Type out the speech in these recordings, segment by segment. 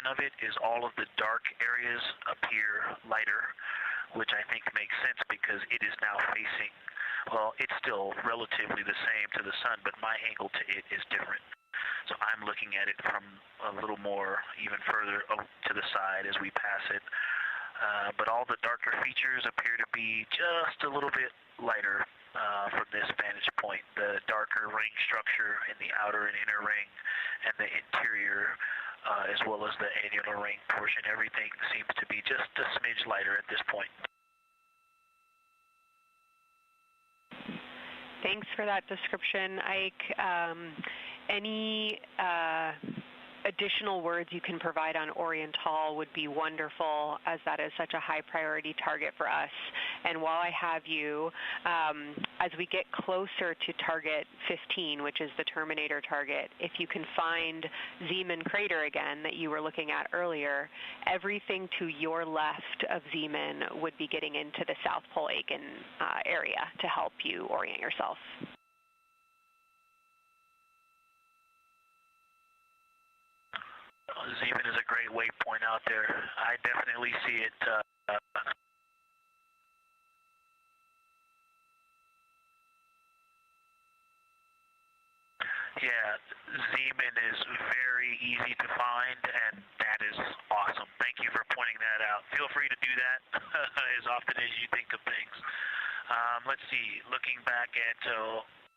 description of it is all of the dark areas appear lighter, which I think makes sense because it is now facing, well, it's still relatively the same to the sun, but my angle to it is different. So I'm looking at it from a little more, even further to the side as we pass it. But all the darker features appear to be just a little bit lighter from this vantage point. The darker ring structure in the outer and inner ring and the interior, as well as the annular ring portion, everything seems to be just a smidge lighter at this point. Thanks for that description, Ike. Any additional words you can provide on Oriental would be wonderful, as that is such a high priority target for us. And while I have you, as we get closer to target 15, which is the Terminator target, if you can find Zeeman Crater again that you were looking at earlier, everything to your left of Zeeman would be getting into the South Pole Aiken area to help you orient yourself. Zeeman is a great waypoint out there. I definitely see it. Yeah, Zeeman is very easy to find, and that is awesome. Thank you for pointing that out. Feel free to do that as often as you think of things. Let's see, looking back at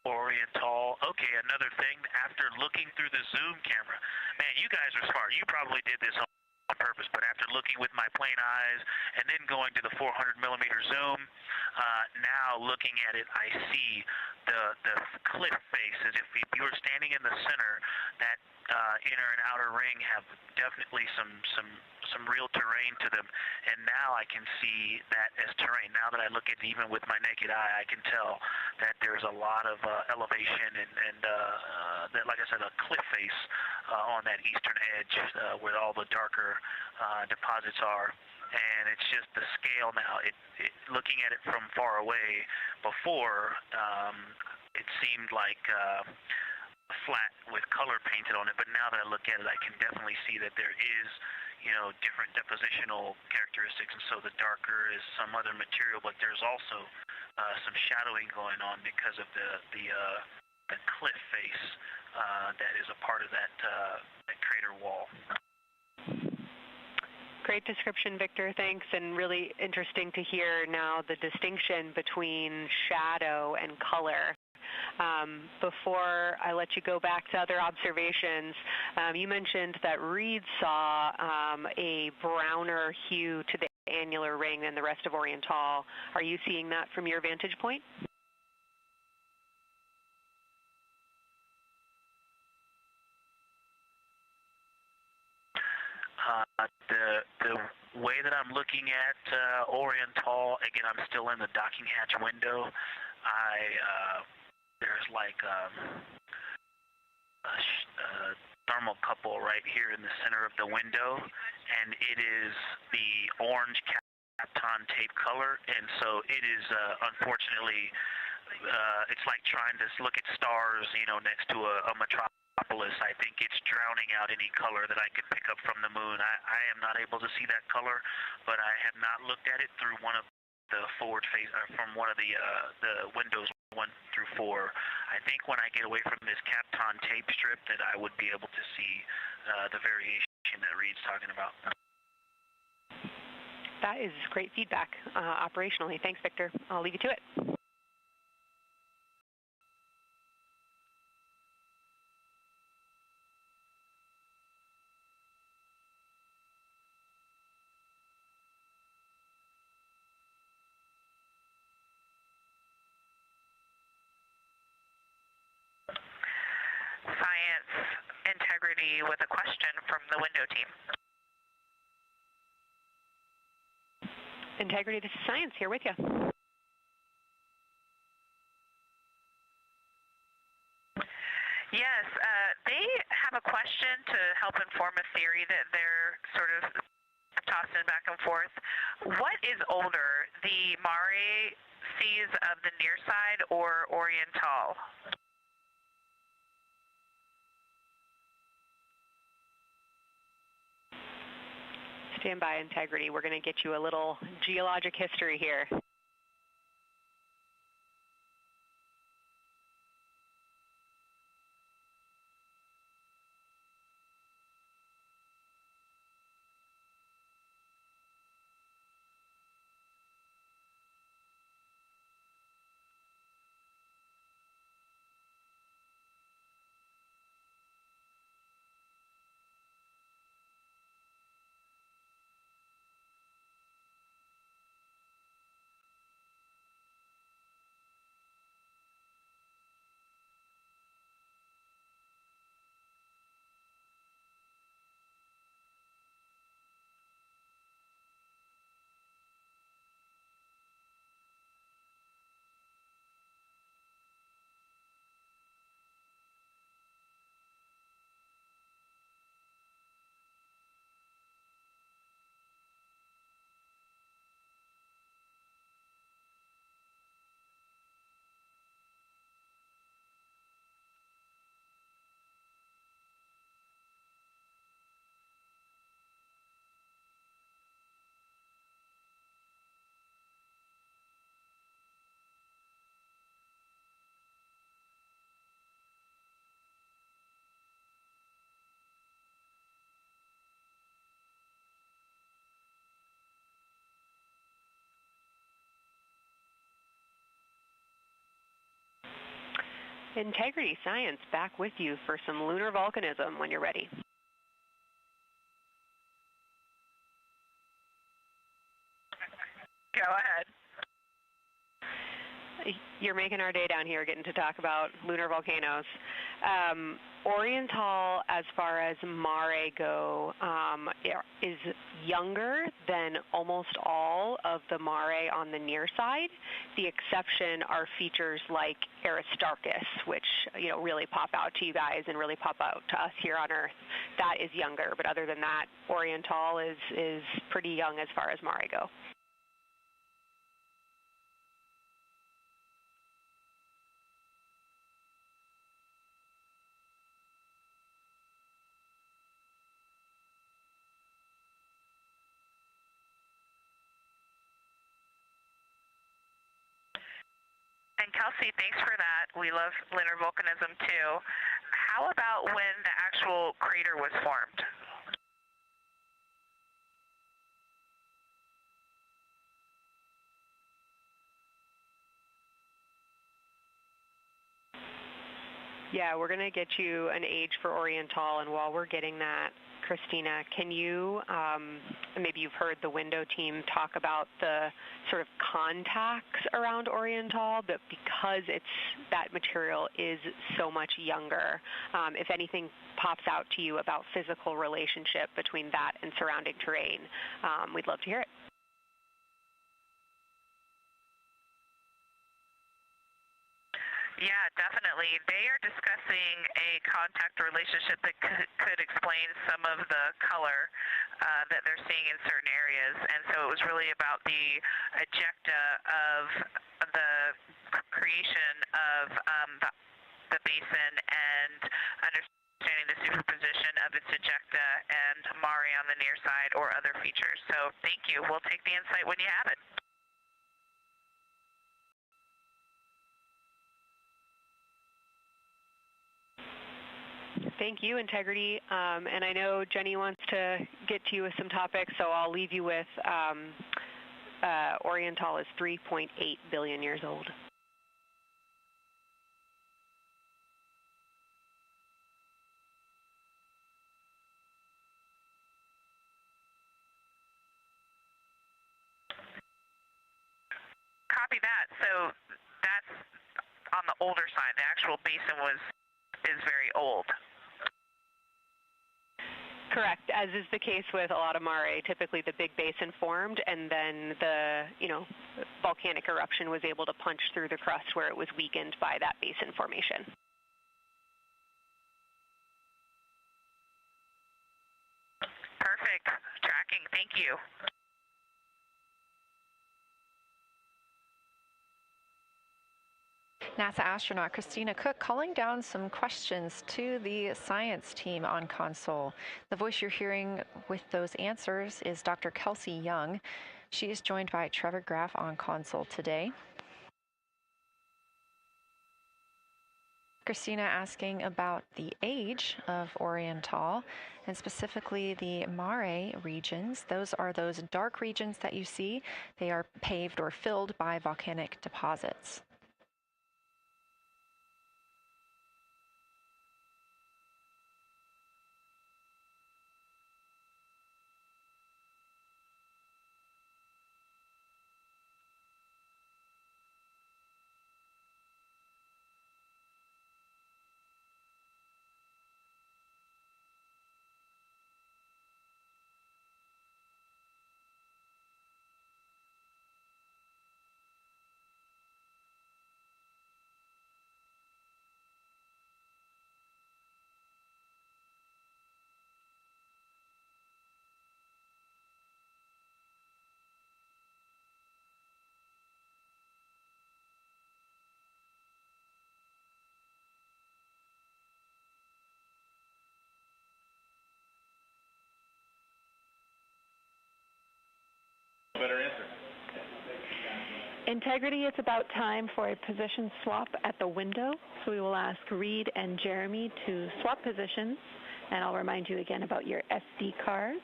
Oriental. Okay, another thing, after looking through the zoom camera, man, you guys are smart. You probably did this on purpose, but after looking with my plain eyes and then going to the 400 millimeter zoom, now looking at it, I see the cliff face as if you were standing in the center. That inner and outer ring have definitely some real terrain to them, and now I can see that as terrain. Now that I look at it even with my naked eye, I can tell that there's a lot of elevation and that, like I said, a cliff face on that eastern edge where all the darker deposits are. And it's just the scale now. Looking at it from far away before, it seemed like flat with color painted on it, but now that I look at it, I can definitely see that there is, different depositional characteristics, and so the darker is some other material, but there's also some shadowing going on because of the cliff face that is a part of that crater wall. Great description, Victor. Thanks, and really interesting to hear now the distinction between shadow and color. Before I let you go back to other observations, you mentioned that Reed saw a browner hue to the annular ring than the rest of Oriental. Are you seeing that from your vantage point? The way that I'm looking at Oriental, again, I'm still in the docking hatch window. There's like a thermocouple right here in the center of the window, and it is the orange Kapton tape color, and so it is unfortunately, it's like trying to look at stars, next to a metropolis. I think it's drowning out any color that I could pick up from the moon. I am not able to see that color, but I have not looked at it through one of the forward face, from one of the windows 1 through 4. I think when I get away from this Kapton tape strip that I would be able to see the variation that Reed's talking about. That is great feedback operationally. Thanks, Victor. I'll leave you to it. Science integrity with a question from the window team. Integrity, this is Science here with you. Yes, they have a question to help inform a theory that they're sort of tossing back and forth. What is older, the Mare seas of the near side or Oriental? Stand by, Integrity. We're going to get you a little geologic history here. Integrity Science back with you for some lunar volcanism when you're ready. Go ahead. You're making our day down here getting to talk about lunar volcanoes. Oriental, as far as mare go, is younger than almost all of the mare on the near side. The exception are features like Aristarchus, which really pop out to you guys and really pop out to us here on Earth. That is younger, but other than that, Oriental is pretty young as far as mare go. And Kelsey, thanks for that. We love lunar volcanism too. How about when the actual crater was formed? Yeah, we're going to get you an age for Oriental, and while we're getting that, Christina, can you, maybe you've heard the window team talk about the sort of contacts around Oriental, but because that material is so much younger, if anything pops out to you about physical relationship between that and surrounding terrain, we'd love to hear it. Yeah, definitely. They are discussing a contact relationship that could explain some of the color that they're seeing in certain areas. And so it was really about the ejecta of the creation of the basin and understanding the superposition of its ejecta and mare on the near side or other features. So thank you. We'll take the insight when you have it. Thank you, Integrity. And I know Jenny wants to get to you with some topics, so I'll leave you with Oriental is 3.8 billion years old. Copy that. So that's on the older side. The actual basin is very old. Correct, as is the case with a lot of mare. Typically the big basin formed and then the volcanic eruption was able to punch through the crust where it was weakened by that basin formation. Perfect. Tracking. Thank you. NASA astronaut Christina Cook calling down some questions to the science team on console. The voice you're hearing with those answers is Dr. Kelsey Young. She is joined by Trevor Graff on console today. Christina asking about the age of Oriental, and specifically the Mare regions. Those are those dark regions that you see. They are paved or filled by volcanic deposits. Better answer. Integrity, it's about time for a position swap at the window. So we will ask Reed and Jeremy to swap positions, and I'll remind you again about your SD cards.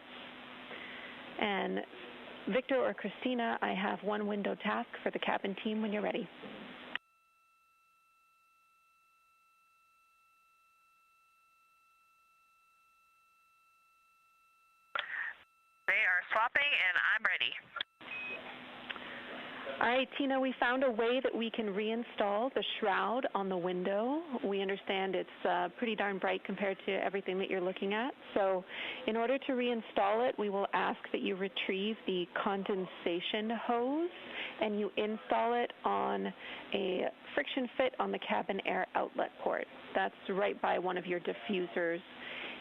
And Victor or Christina, I have one window task for the cabin team when you're ready. They are swapping, and I'm ready. All right, Tina, we found a way that we can reinstall the shroud on the window. We understand it's pretty darn bright compared to everything that you're looking at. So in order to reinstall it, we will ask that you retrieve the condensation hose and you install it on a friction fit on the cabin air outlet port. That's right by one of your diffusers.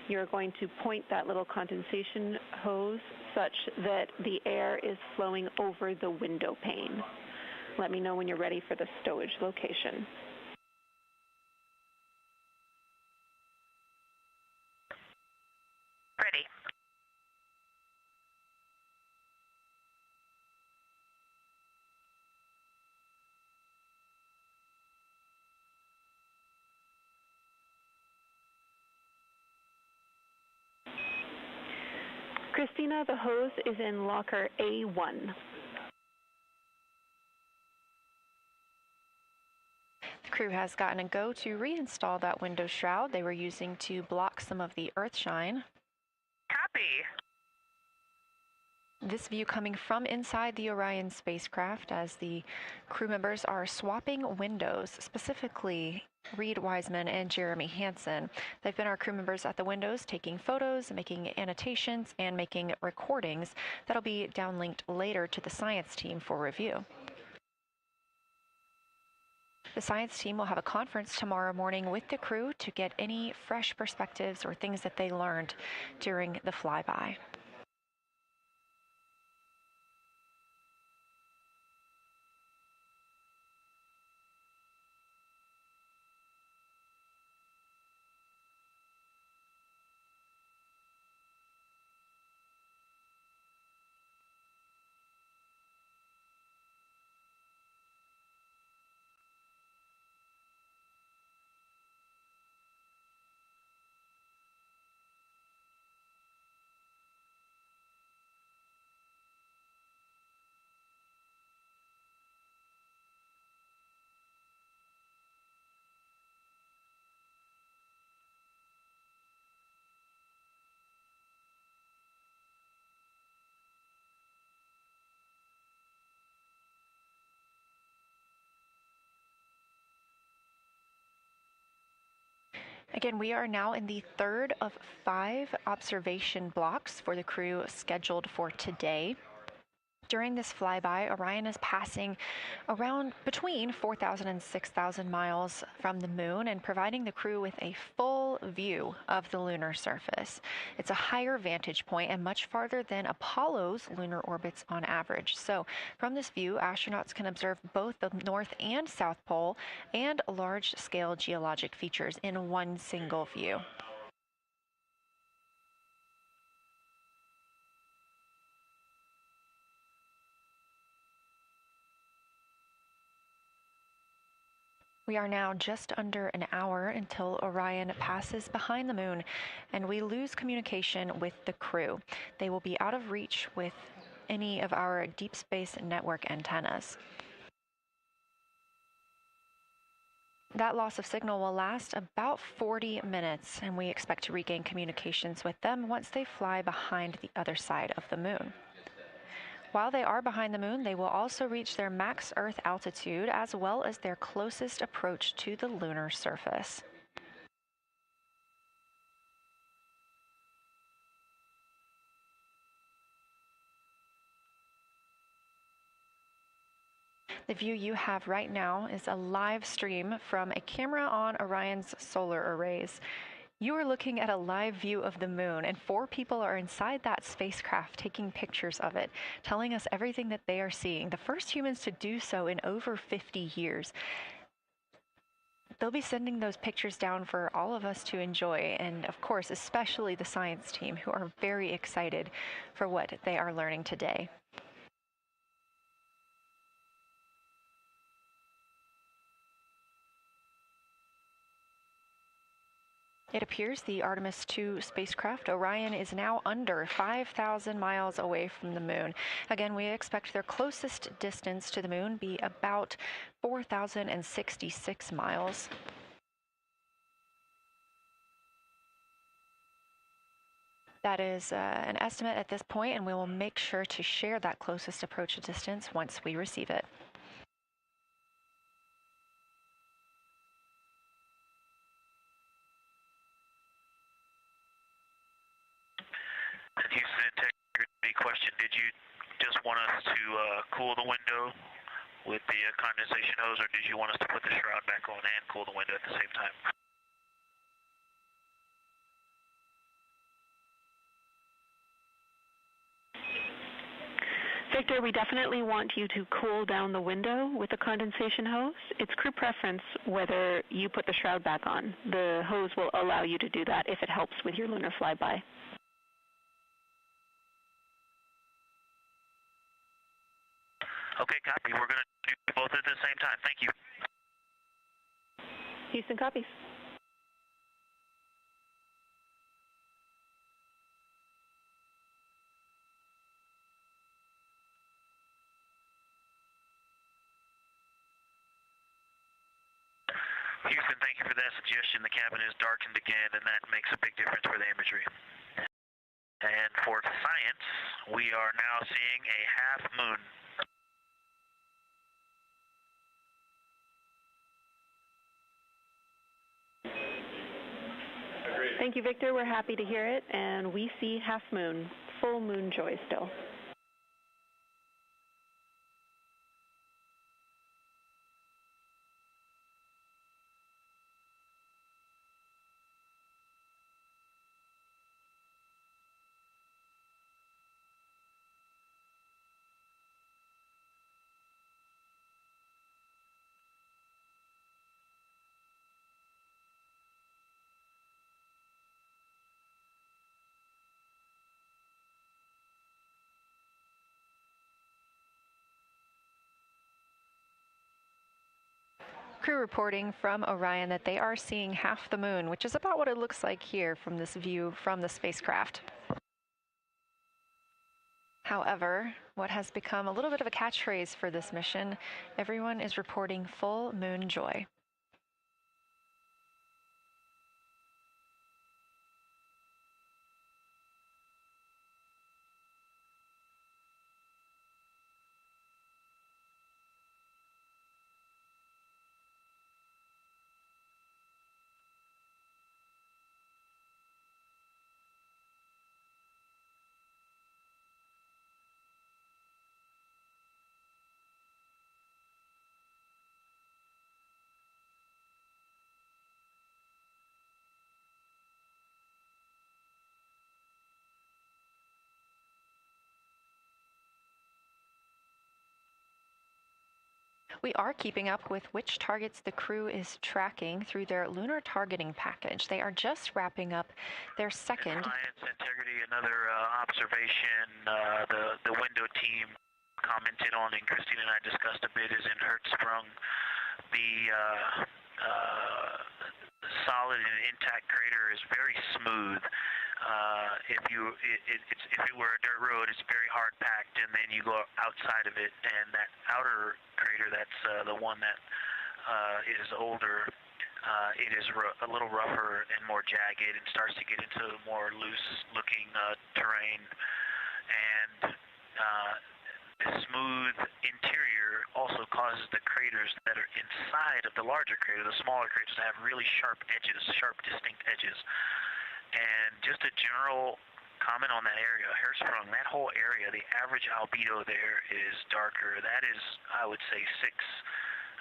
You're going to point that little condensation hose such that the air is flowing over the window pane. Let me know when you're ready for the stowage location. Ready. Christina, the hose is in locker A1. The crew has gotten a go to reinstall that window shroud they were using to block some of the earth shine. Copy. This view coming from inside the Orion spacecraft as the crew members are swapping windows, specifically Reed Wiseman and Jeremy Hansen. They've been our crew members at the windows taking photos, making annotations, and making recordings that'll be downlinked later to the science team for review. The science team will have a conference tomorrow morning with the crew to get any fresh perspectives or things that they learned during the flyby. Again, we are now in the third of 5 observation blocks for the crew scheduled for today. During this flyby, Orion is passing around between 4,000 and 6,000 miles from the moon and providing the crew with a full view of the lunar surface. It's a higher vantage point and much farther than Apollo's lunar orbits on average. So from this view, astronauts can observe both the North and South Pole and large-scale geologic features in one single view. We are now just under an hour until Orion passes behind the moon, and we lose communication with the crew. They will be out of reach with any of our deep space network antennas. That loss of signal will last about 40 minutes, and we expect to regain communications with them once they fly behind the other side of the moon. While they are behind the moon, they will also reach their max Earth altitude as well as their closest approach to the lunar surface. The view you have right now is a live stream from a camera on Orion's solar arrays. You are looking at a live view of the moon, and 4 people are inside that spacecraft taking pictures of it, telling us everything that they are seeing. The first humans to do so in over 50 years. They'll be sending those pictures down for all of us to enjoy, and of course, especially the science team, who are very excited for what they are learning today. It appears the Artemis II spacecraft, Orion, is now under 5,000 miles away from the moon. Again, we expect their closest distance to the moon be about 4,066 miles. That is an estimate at this point, and we will make sure to share that closest approach distance once we receive it. Houston integrity question, did you just want us to cool the window with the condensation hose, or did you want us to put the shroud back on and cool the window at the same time? Victor, we definitely want you to cool down the window with the condensation hose. It's crew preference whether you put the shroud back on. The hose will allow you to do that if it helps with your lunar flyby. Okay, copy. We're going to do both at the same time. Thank you. Houston copies. Houston, thank you for that suggestion. The cabin is darkened again, and that makes a big difference for the imagery. And for science, we are now seeing a half moon. Thank you, Victor. We're happy to hear it, and we see half moon, full moon joy still. Crew reporting from Orion that they are seeing half the moon, which is about what it looks like here from this view from the spacecraft. However, what has become a little bit of a catchphrase for this mission, everyone is reporting full moon joy. We are keeping up with which targets the crew is tracking through their lunar targeting package. They are just wrapping up their second. Science integrity, another observation the window team commented on and Christine and I discussed a bit is in Hertzsprung. The solid and intact crater is very smooth. If it were a dirt road, it's very hard packed, and then you go outside of it, and that outer crater, that's the one that is older. It is a little rougher and more jagged, and starts to get into more loose-looking terrain, and the smooth interior also causes the craters that are inside of the larger crater, the smaller craters, to have really sharp edges, sharp, distinct edges. And just a general comment on that area, Hertzsprung, that whole area, the average albedo there is darker. That is, I would say, 3.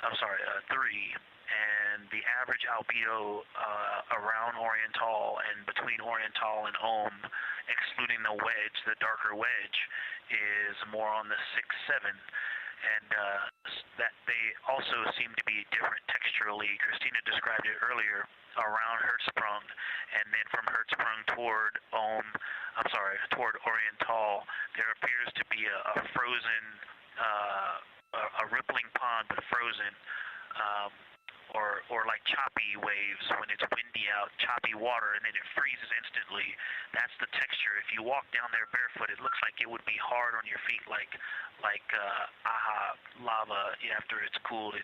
And the average albedo around Oriental and between Oriental and Ohm, excluding the wedge, the darker wedge, is more on the 6-7. And that they also seem to be different texturally. Christina described it earlier around Hertzsprung, and then from Hertzsprung toward Oriental, there appears to be a frozen, a rippling pond, but frozen, or like choppy waves when it's windy out, choppy water, and then it freezes instantly. That's the texture. If you walk down there barefoot, it looks like it would be hard on your feet, like lava. After it's cooled, it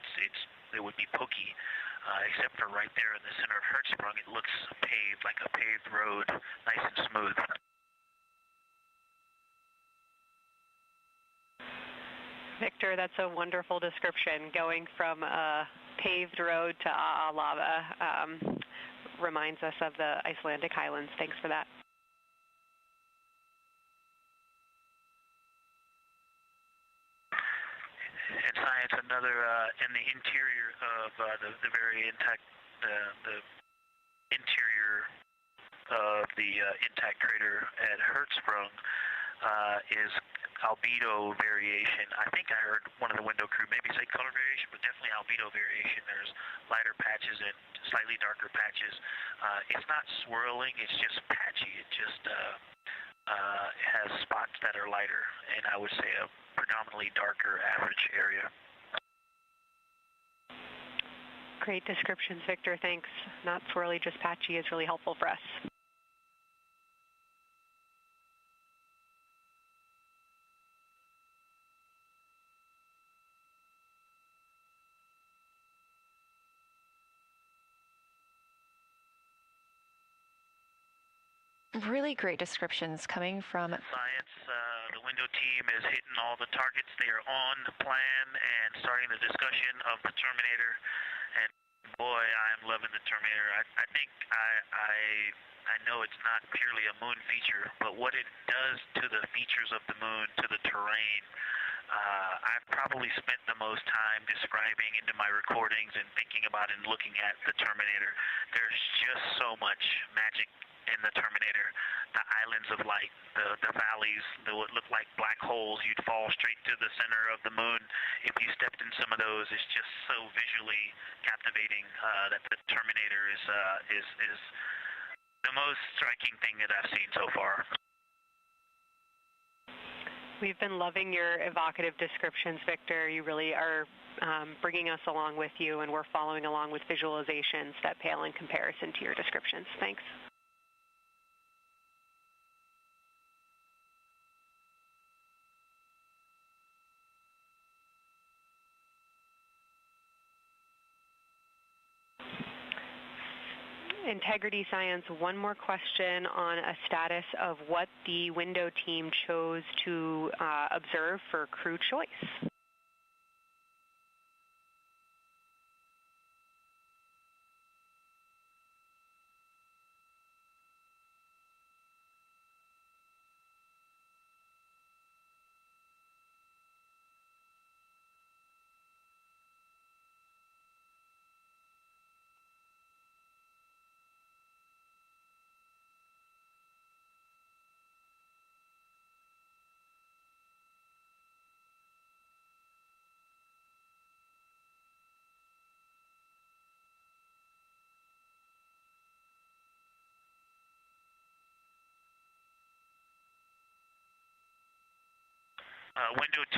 would be pokey. Except for right there in the center of Hertzsprung, it looks paved, like a paved road, nice and smooth. Victor, that's a wonderful description. Going from a paved road to lava reminds us of the Icelandic highlands. Thanks for that. And science, another in the interior of the very intact, the interior of the intact crater at Hertzsprung is albedo variation. I think I heard one of the window crew maybe say color variation, but definitely albedo variation. There's lighter patches and slightly darker patches. It's not swirling, it's just patchy. It just has spots that are lighter, and I would say a predominantly darker average area. Great descriptions, Victor. Thanks. Not swirly, just patchy is really helpful for us. Really great descriptions coming from Science. The window team is hitting all the targets. They are on the plan and starting the discussion of the Terminator. And boy, I'm loving the Terminator. I think I know it's not purely a moon feature, but what it does to the features of the moon, to the terrain, I've probably spent the most time describing into my recordings and thinking about and looking at the Terminator. There's just so much magic in the Terminator. The islands of light, the valleys, what look like black holes, you'd fall straight to the center of the moon. If you stepped in some of those, it's just so visually captivating that the Terminator is the most striking thing that I've seen so far. We've been loving your evocative descriptions, Victor. You really are bringing us along with you, and we're following along with visualizations that pale in comparison to your descriptions. Thanks. Integrity Science, one more question on a status of what the window team chose to observe for crew choice. Window 2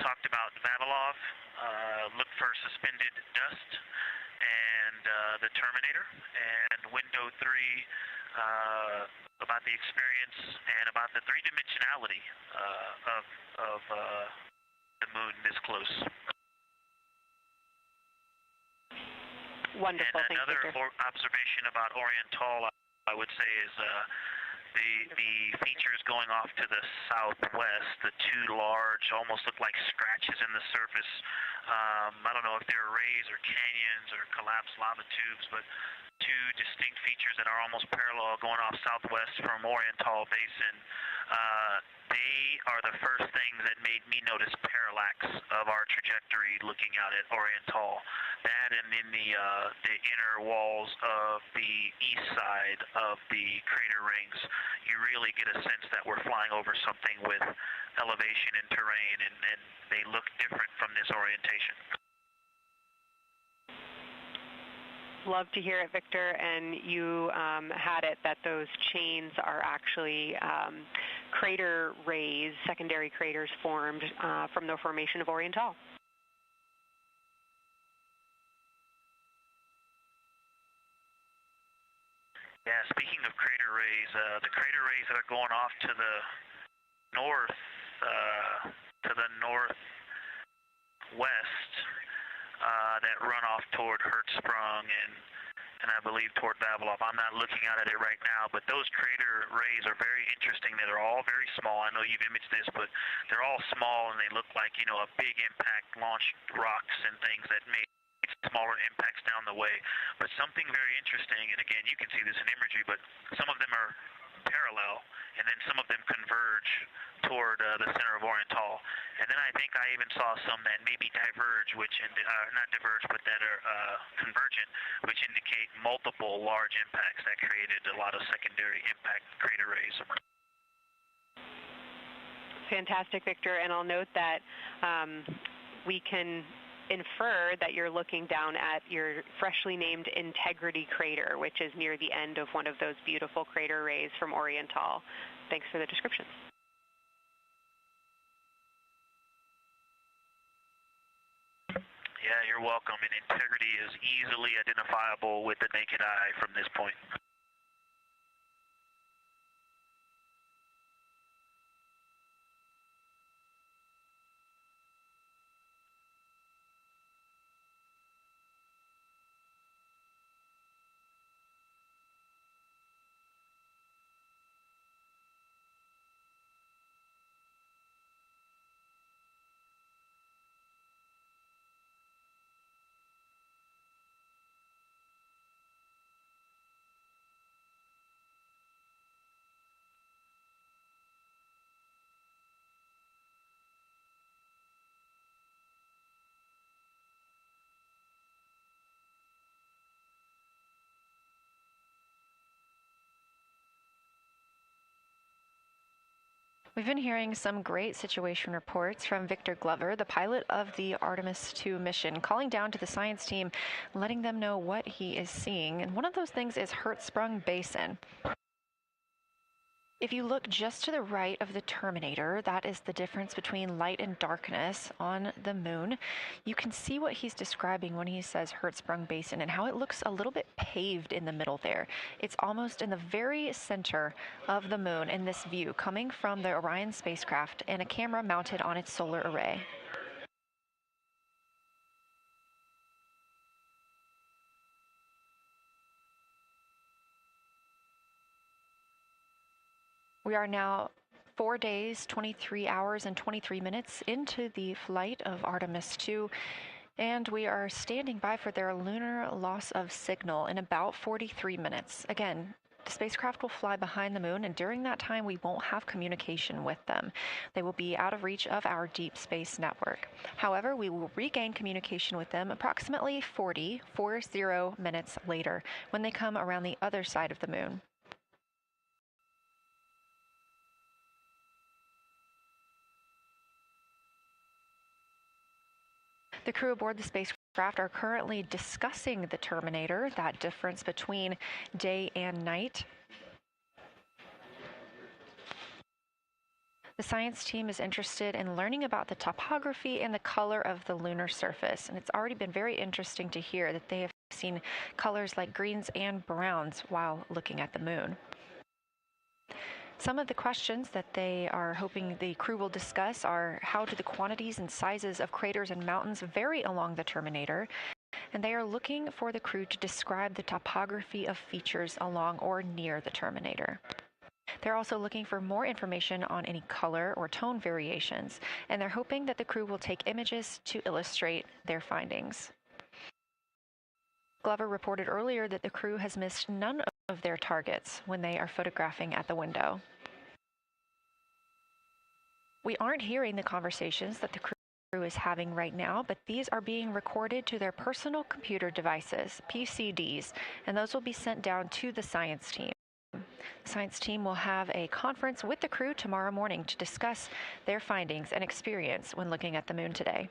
talked about Vavilov, looked for suspended dust, and the Terminator. And window 3 about the experience and about the three-dimensionality of the moon this close. Wonderful. And another observation about Oriental, I would say, is the features going off to the southwest, the two large, almost look like scratches in the surface. I don't know if they're rays or canyons or collapsed lava tubes, but two distinct features that are almost parallel going off southwest from Oriental Basin. They are the first things that made me notice parallax of our trajectory looking out at Oriental. That and in the inner walls of the east side of the crater rings, you really get a sense that we're flying over something with elevation and terrain, and they look different from this orientation. Love to hear it, Victor, and you had it that those chains are actually crater rays, secondary craters formed from the formation of Oriental. Yeah, speaking of crater rays, the crater rays that are going off to the northwest, that run off toward Hertzsprung and I believe toward Vavilov. I'm not looking at it right now, but those crater rays are very interesting. They're all very small. I know you've imaged this, but they're all small and they look like, you know, a big impact launched rocks and things that made smaller impacts down the way. But something very interesting, and again, you can see this in imagery, but some of them are parallel, and then some of them converge toward the center of Oriental. And then I think I even saw some that maybe diverge, which not diverge, but that are convergent, which indicate multiple large impacts that created a lot of secondary impact crater rays. Fantastic, Victor. And I'll note that we can infer that you're looking down at your freshly named Integrity crater, which is near the end of one of those beautiful crater rays from Oriental. Thanks for the description. Yeah, you're welcome. And Integrity is easily identifiable with the naked eye from this point. We've been hearing some great situation reports from Victor Glover, the pilot of the Artemis II mission, calling down to the science team, letting them know what he is seeing. And one of those things is Hertzsprung Basin. If you look just to the right of the Terminator, that is the difference between light and darkness on the moon. You can see what he's describing when he says Hertzsprung Basin and how it looks a little bit paved in the middle there. It's almost in the very center of the moon in this view, coming from the Orion spacecraft and a camera mounted on its solar array. We are now 4 days, 23 hours, and 23 minutes into the flight of Artemis II, and we are standing by for their lunar loss of signal in about 43 minutes. Again, the spacecraft will fly behind the moon, and during that time, we won't have communication with them. They will be out of reach of our deep space network. However, we will regain communication with them approximately 40 minutes later when they come around the other side of the moon. The crew aboard the spacecraft are currently discussing the Terminator, that difference between day and night. The science team is interested in learning about the topography and the color of the lunar surface, and it's already been very interesting to hear that they have seen colors like greens and browns while looking at the moon. Some of the questions that they are hoping the crew will discuss are: how do the quantities and sizes of craters and mountains vary along the terminator? And they are looking for the crew to describe the topography of features along or near the terminator. They're also looking for more information on any color or tone variations, and they're hoping that the crew will take images to illustrate their findings. Glover reported earlier that the crew has missed none of their targets when they are photographing at the window. We aren't hearing the conversations that the crew is having right now, but these are being recorded to their personal computer devices, PCDs, and those will be sent down to the science team. The science team will have a conference with the crew tomorrow morning to discuss their findings and experience when looking at the moon today.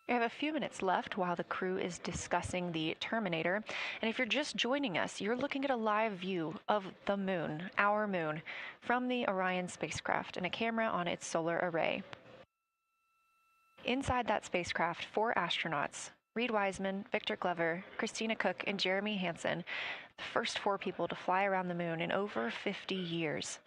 We have a few minutes left while the crew is discussing the terminator. And if you're just joining us, you're looking at a live view of the moon, our moon, from the Orion spacecraft and a camera on its solar array. Inside that spacecraft, 4 astronauts, Reid Wiseman, Victor Glover, Christina Cook, and Jeremy Hansen, the first 4 people to fly around the moon in over 50 years.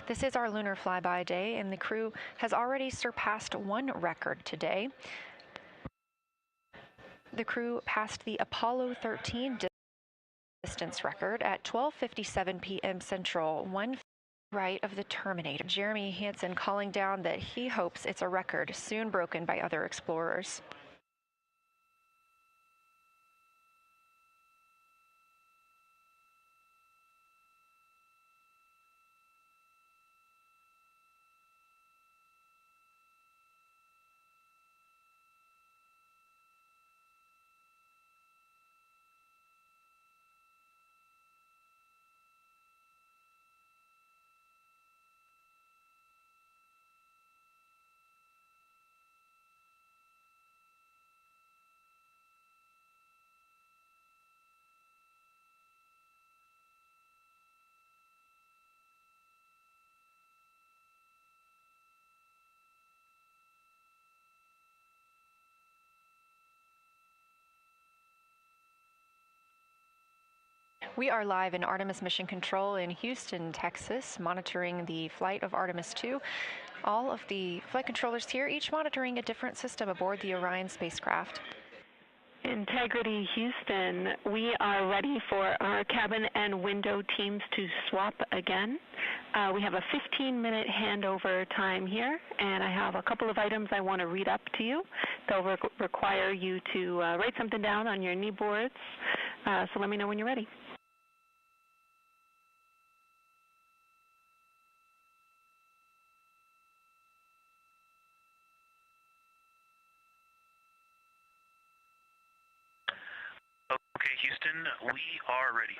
This is our lunar flyby day, and the crew has already surpassed one record today. The crew passed the Apollo 13 distance record at 12:57 p.m. Central, 1 right of the terminator. Jeremy Hansen calling down that he hopes it's a record soon broken by other explorers. We are live in Artemis Mission Control in Houston, Texas, monitoring the flight of Artemis II. All of the flight controllers here, each monitoring a different system aboard the Orion spacecraft. Integrity Houston, we are ready for our cabin and window teams to swap again. We have a 15-minute handover time here, and I have a couple of items I want to read up to you. They'll require you to write something down on your knee boards, so let me know when you're ready. Okay, Houston, we are ready.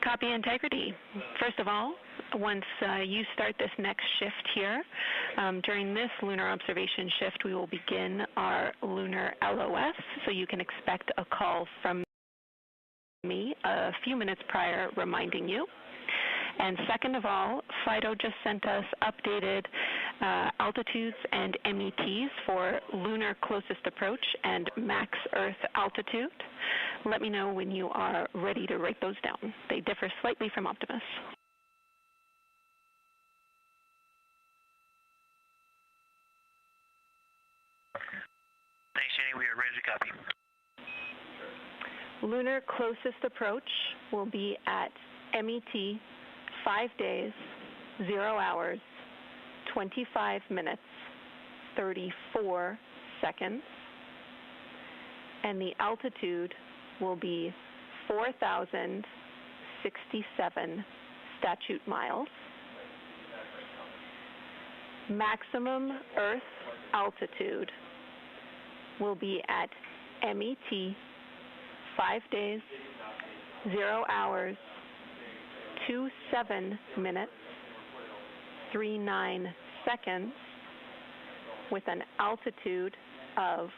Copy, Integrity. First of all, once you start this next shift here, during this lunar observation shift, we will begin our lunar LOS, so you can expect a call from me a few minutes prior reminding you. And second of all, Fido just sent us updated altitudes and METs for lunar closest approach and max Earth altitude. Let me know when you are ready to write those down. They differ slightly from Optimus. Thanks, Jenny. We are ready to copy. Lunar closest approach will be at MET 5 days, 0 hours, 25 minutes, 34 seconds, and the altitude will be 4,067 statute miles. Maximum Earth altitude will be at MET 5 days, 0 hours, 27 minutes, 39 seconds, with an altitude of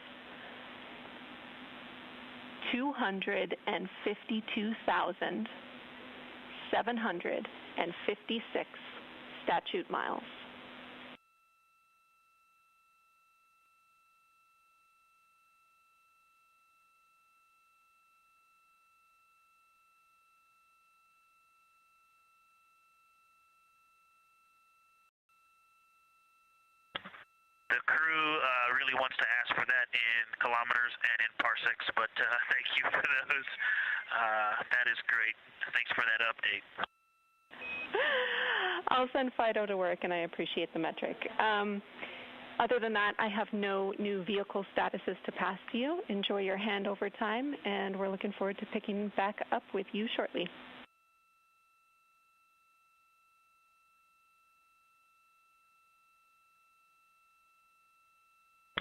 252,756 statute miles. The crew really wants to ask for that in kilometers and in parsecs, but thank you for those. That is great. Thanks for that update. I'll send Fido to work, and I appreciate the metric. Other than that, I have no new vehicle statuses to pass to you. Enjoy your handover time, and we're looking forward to picking back up with you shortly.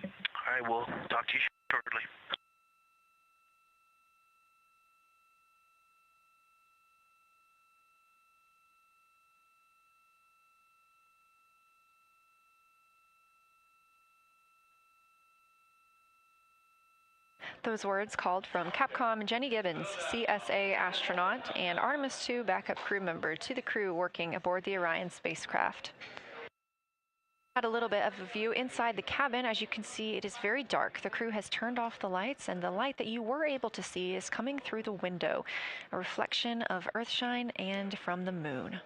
All right, we'll talk to you shortly. Those words called from Capcom Jenny Gibbons, CSA astronaut and Artemis II backup crew member, to the crew working aboard the Orion spacecraft. Had a little bit of a view inside the cabin. As you can see, it is very dark. The crew has turned off the lights, and the light that you were able to see is coming through the window, a reflection of Earthshine and from the moon.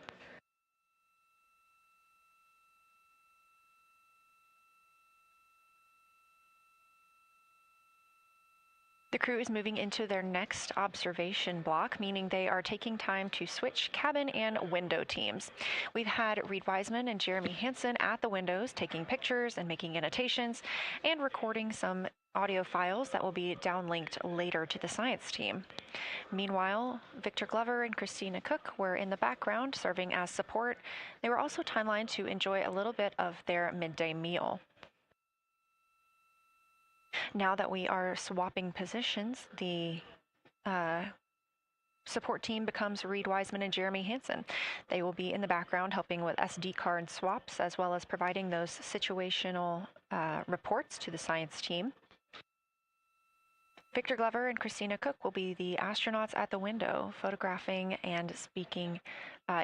The crew is moving into their next observation block, meaning they are taking time to switch cabin and window teams. We've had Reed Wiseman and Jeremy Hansen at the windows taking pictures and making annotations and recording some audio files that will be downlinked later to the science team. Meanwhile, Victor Glover and Christina Cook were in the background serving as support. They were also timelined to enjoy a little bit of their midday meal. Now that we are swapping positions, the support team becomes Reed Wiseman and Jeremy Hansen. They will be in the background helping with SD card swaps, as well as providing those situational reports to the science team. Victor Glover and Christina Cook will be the astronauts at the window, photographing and speaking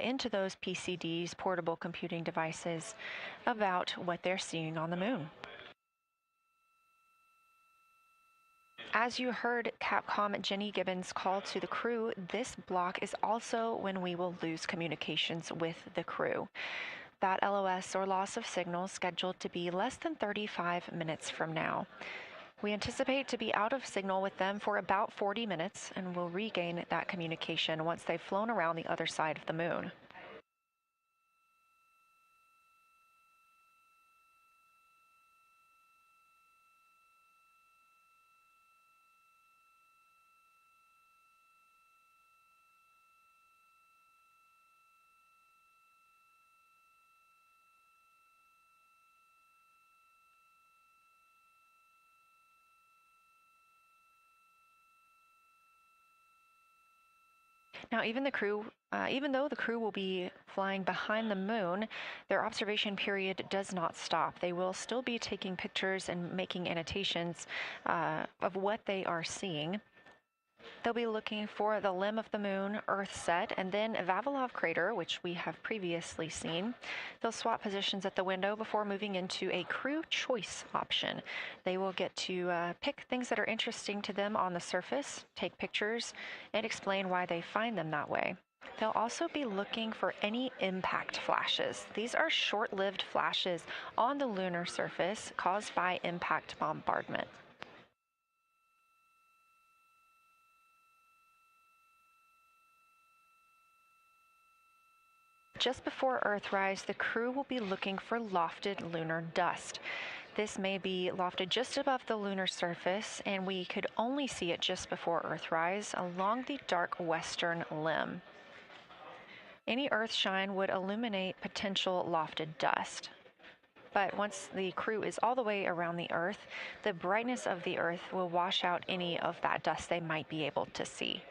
into those PCDs, portable computing devices, about what they're seeing on the moon. As you heard Capcom Jenny Gibbons call to the crew, this block is also when we will lose communications with the crew. That LOS, or loss of signal, is scheduled to be less than 35 minutes from now. We anticipate to be out of signal with them for about 40 minutes, and will regain that communication once they've flown around the other side of the moon. Now, even though the crew will be flying behind the moon, their observation period does not stop. They will still be taking pictures and making annotations of what they are seeing. They'll be looking for the limb of the moon, Earth set, and then Vavilov crater, which we have previously seen. They'll swap positions at the window before moving into a crew choice option. They will get to pick things that are interesting to them on the surface, take pictures, and explain why they find them that way. They'll also be looking for any impact flashes. These are short-lived flashes on the lunar surface caused by impact bombardment. Just before Earthrise, the crew will be looking for lofted lunar dust. This may be lofted just above the lunar surface, and we could only see it just before Earthrise along the dark western limb. Any Earthshine would illuminate potential lofted dust. But once the crew is all the way around the Earth, the brightness of the Earth will wash out any of that dust they might be able to see.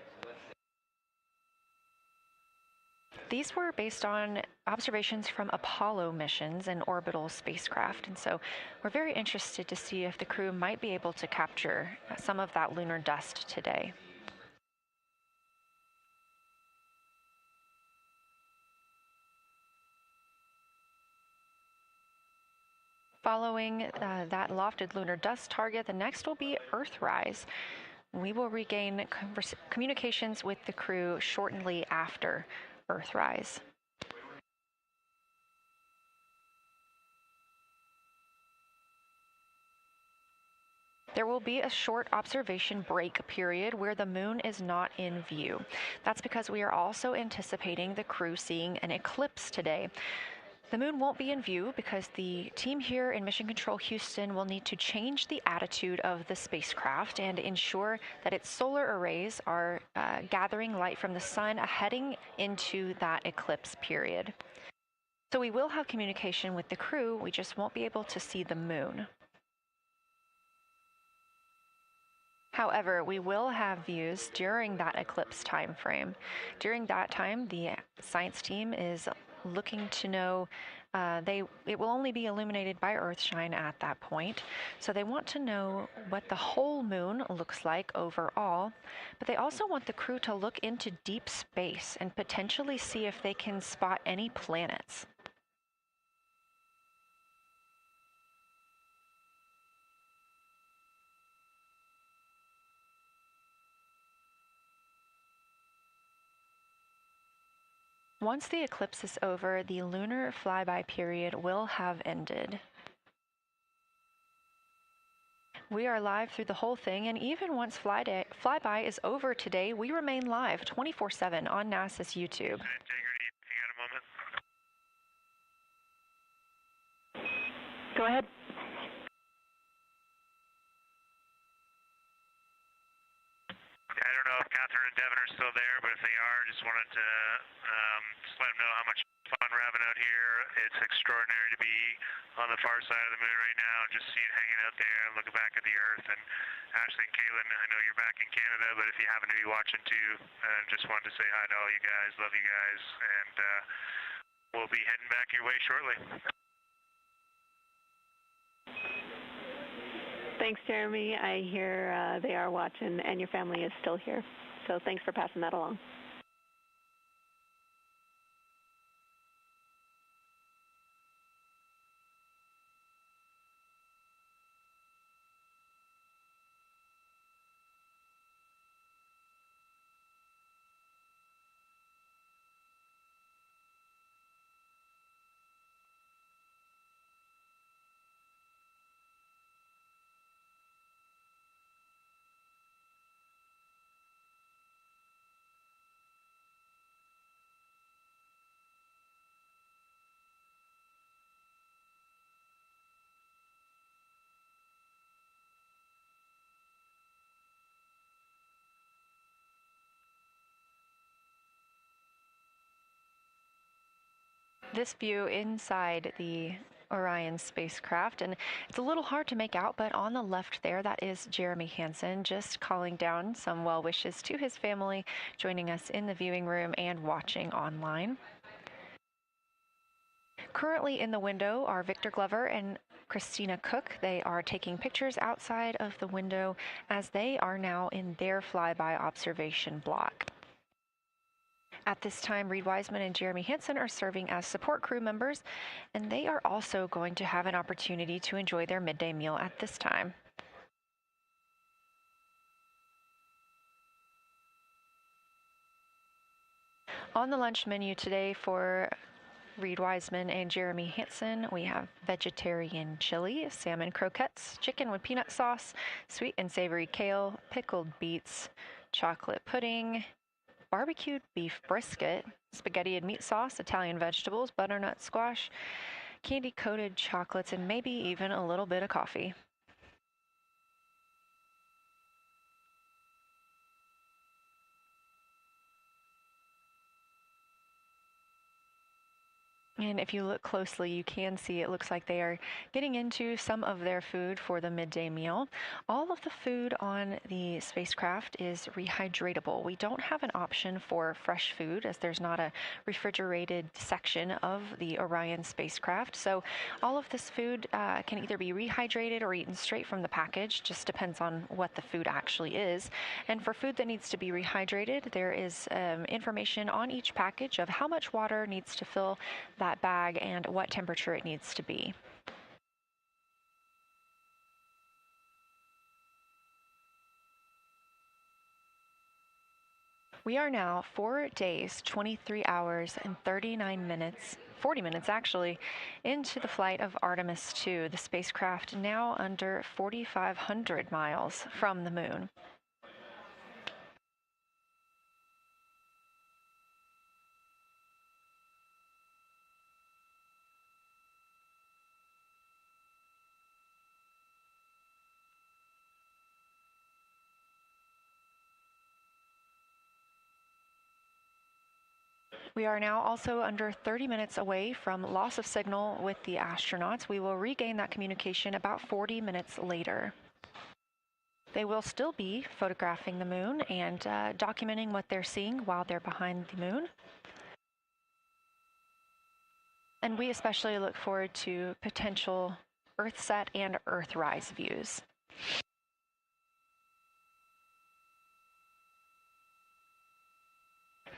These were based on observations from Apollo missions and orbital spacecraft, and so we're very interested to see if the crew might be able to capture some of that lunar dust today. Following that lofted lunar dust target, the next will be Earthrise. We will regain communications with the crew shortly after Earthrise. There will be a short observation break period where the moon is not in view. That's because we are also anticipating the crew seeing an eclipse today. The moon won't be in view because the team here in Mission Control Houston will need to change the attitude of the spacecraft and ensure that its solar arrays are gathering light from the sun heading into that eclipse period. So we will have communication with the crew, we just won't be able to see the moon. However, we will have views during that eclipse time frame. During that time, the science team is looking to know it will only be illuminated by Earthshine at that point. So they want to know what the whole moon looks like overall, but they also want the crew to look into deep space and potentially see if they can spot any planets. Once the eclipse is over, the lunar flyby period will have ended. We are live through the whole thing, and even once flyby is over today, we remain live 24/7 on NASA's YouTube. Go ahead. I don't know if Catherine and Devin are still there, but if they are, just wanted to just let them know how much fun we're having out here. It's extraordinary to be on the far side of the moon right now, just seeing hanging out there and looking back at the Earth. And Ashley and Kaylin, I know you're back in Canada, but if you happen to be watching too, just wanted to say hi to all you guys. Love you guys, and we'll be heading back your way shortly. Thanks, Jeremy. I hear they are watching, and your family is still here. So thanks for passing that along. This view inside the Orion spacecraft, and it's a little hard to make out, but on the left there, that is Jeremy Hansen just calling down some well wishes to his family, joining us in the viewing room and watching online. Currently in the window are Victor Glover and Christina Cook. They are taking pictures outside of the window as they are now in their flyby observation block. At this time, Reed Wiseman and Jeremy Hansen are serving as support crew members, and they are also going to have an opportunity to enjoy their midday meal at this time. On the lunch menu today for Reed Wiseman and Jeremy Hansen, we have vegetarian chili, salmon croquettes, chicken with peanut sauce, sweet and savory kale, pickled beets, chocolate pudding, barbecued beef brisket, spaghetti and meat sauce, Italian vegetables, butternut squash, candy-coated chocolates, and maybe even a little bit of coffee. And if you look closely, you can see it looks like they are getting into some of their food for the midday meal. All of the food on the spacecraft is rehydratable. We don't have an option for fresh food as there's not a refrigerated section of the Orion spacecraft. So all of this food can either be rehydrated or eaten straight from the package, just depends on what the food actually is. And for food that needs to be rehydrated, there is information on each package of how much water needs to fill that bag and what temperature it needs to be. We are now 4 days, 23 hours, and 39 minutes, 40 minutes actually, into the flight of Artemis II, the spacecraft now under 4,500 miles from the moon. We are now also under 30 minutes away from loss of signal with the astronauts. We will regain that communication about 40 minutes later. They will still be photographing the moon and documenting what they're seeing while they're behind the moon. And we especially look forward to potential Earthset and Earthrise views.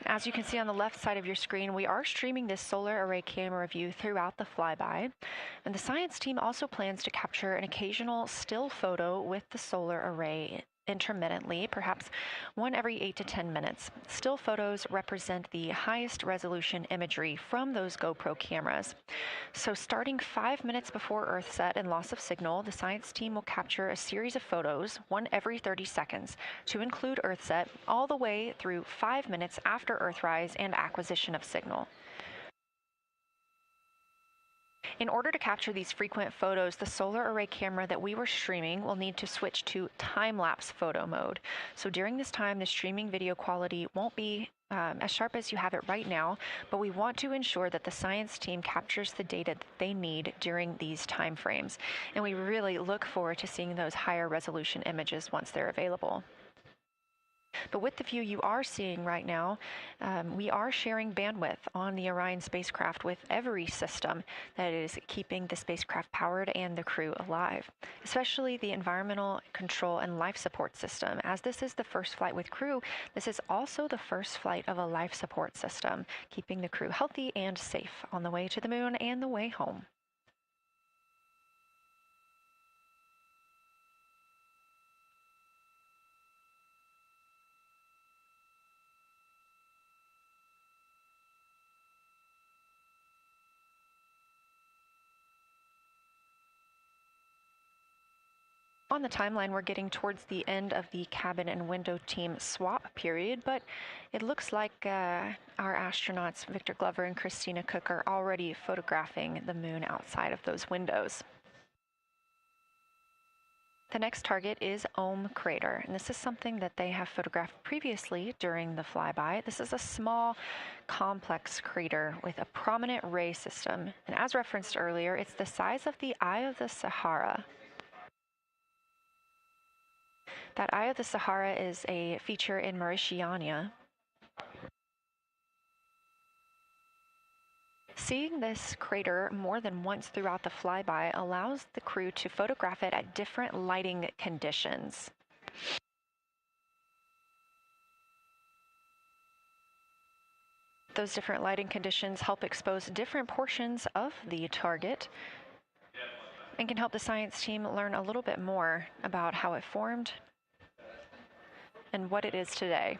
As you can see on the left side of your screen, we are streaming this solar array camera view throughout the flyby. And the science team also plans to capture an occasional still photo with the solar array intermittently, perhaps one every 8 to 10 minutes. Still photos represent the highest resolution imagery from those GoPro cameras. So starting 5 minutes before Earthset and loss of signal, the science team will capture a series of photos, one every 30 seconds, to include Earthset, all the way through 5 minutes after Earthrise and acquisition of signal. In order to capture these frequent photos, the solar array camera that we were streaming will need to switch to time-lapse photo mode. So during this time, the streaming video quality won't be as sharp as you have it right now, but we want to ensure that the science team captures the data that they need during these time frames. And we really look forward to seeing those higher resolution images once they're available. But with the view you are seeing right now, we are sharing bandwidth on the Orion spacecraft with every system that is keeping the spacecraft powered and the crew alive, especially the environmental control and life support system. As this is the first flight with crew, this is also the first flight of a life support system, keeping the crew healthy and safe on the way to the moon and the way home. On the timeline, we're getting towards the end of the cabin and window team swap period, but it looks like our astronauts, Victor Glover and Christina Cook, are already photographing the moon outside of those windows. The next target is Ohm Crater, and this is something that they have photographed previously during the flyby. This is a small, complex crater with a prominent ray system, and as referenced earlier, it's the size of the Eye of the Sahara. That Eye of the Sahara is a feature in Mauritania. Seeing this crater more than once throughout the flyby allows the crew to photograph it at different lighting conditions. Those different lighting conditions help expose different portions of the target and can help the science team learn a little bit more about how it formed and what it is today.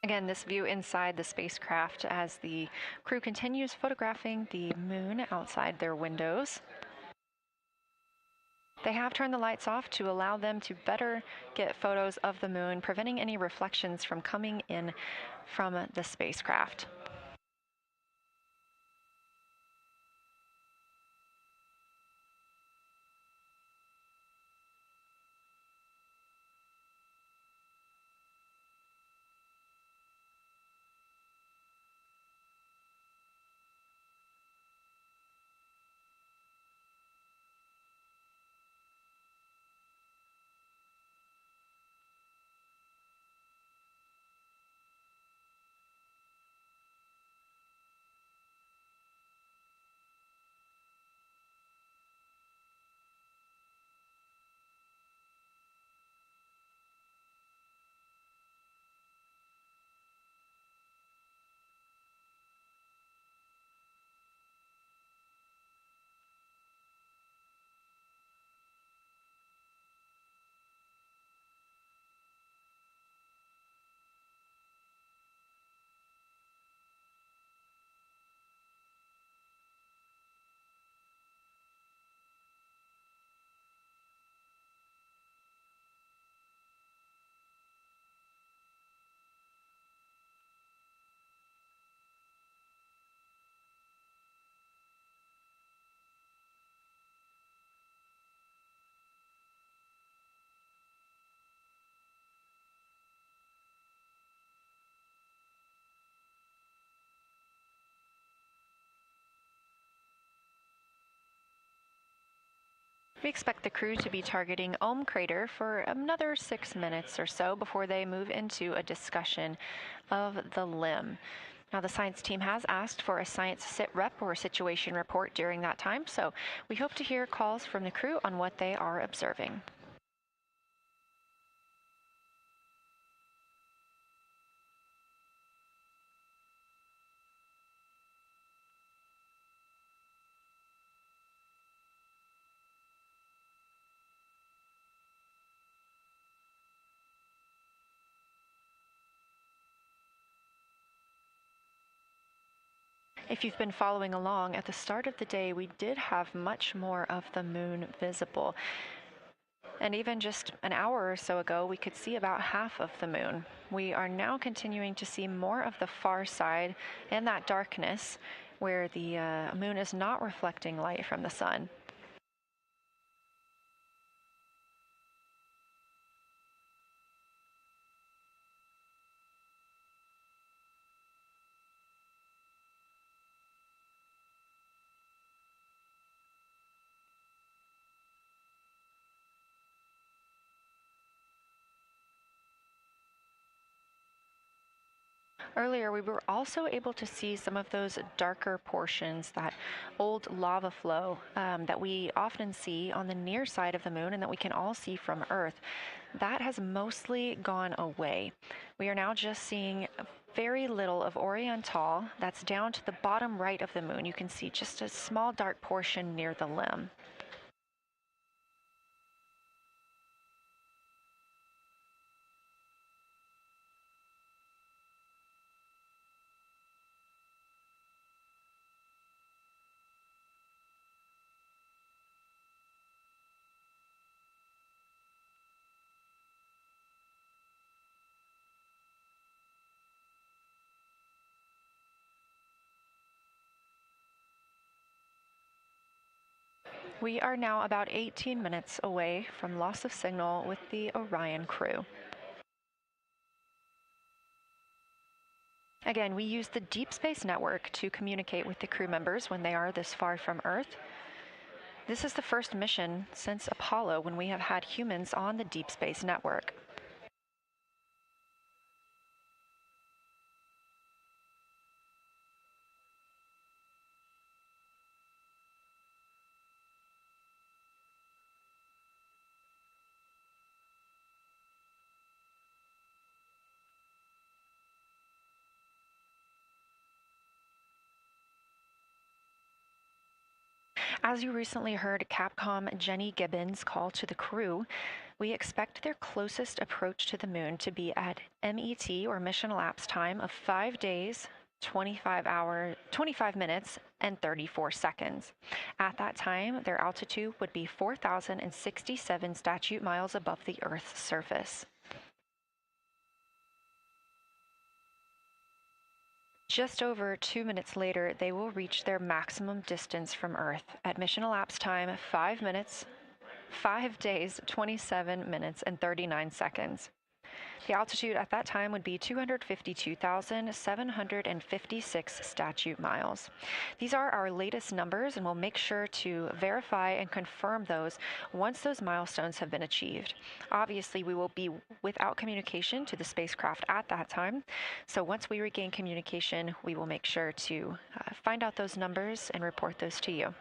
Again, this view inside the spacecraft as the crew continues photographing the moon outside their windows. They have turned the lights off to allow them to better get photos of the moon, preventing any reflections from coming in from the spacecraft. We expect the crew to be targeting Ohm Crater for another 6 minutes or so before they move into a discussion of the limb. Now, the science team has asked for a science sit rep or situation report during that time, so we hope to hear calls from the crew on what they are observing. If you've been following along, at the start of the day, we did have much more of the moon visible. And even just an hour or so ago, we could see about half of the moon. We are now continuing to see more of the far side and that darkness where the moon is not reflecting light from the sun. Earlier, we were also able to see some of those darker portions, that old lava flow that we often see on the near side of the moon and that we can all see from Earth. That has mostly gone away. We are now just seeing very little of Oriental. That's down to the bottom right of the moon. You can see just a small dark portion near the limb. We are now about 18 minutes away from loss of signal with the Orion crew. Again, we use the Deep Space Network to communicate with the crew members when they are this far from Earth. This is the first mission since Apollo when we have had humans on the Deep Space Network. As you recently heard Capcom Jenny Gibbons call to the crew, we expect their closest approach to the moon to be at MET, or mission elapsed time, of 5 days, 25 minutes, and 34 seconds. At that time, their altitude would be 4,067 statute miles above the Earth's surface. Just over 2 minutes later, they will reach their maximum distance from Earth. At mission elapsed time, 5 minutes, 5 days, 27 minutes, and 39 seconds. The altitude at that time would be 252,756 statute miles. These are our latest numbers, and we'll make sure to verify and confirm those once those milestones have been achieved. Obviously, we will be without communication to the spacecraft at that time, so once we regain communication, we will make sure to find out those numbers and report those to you.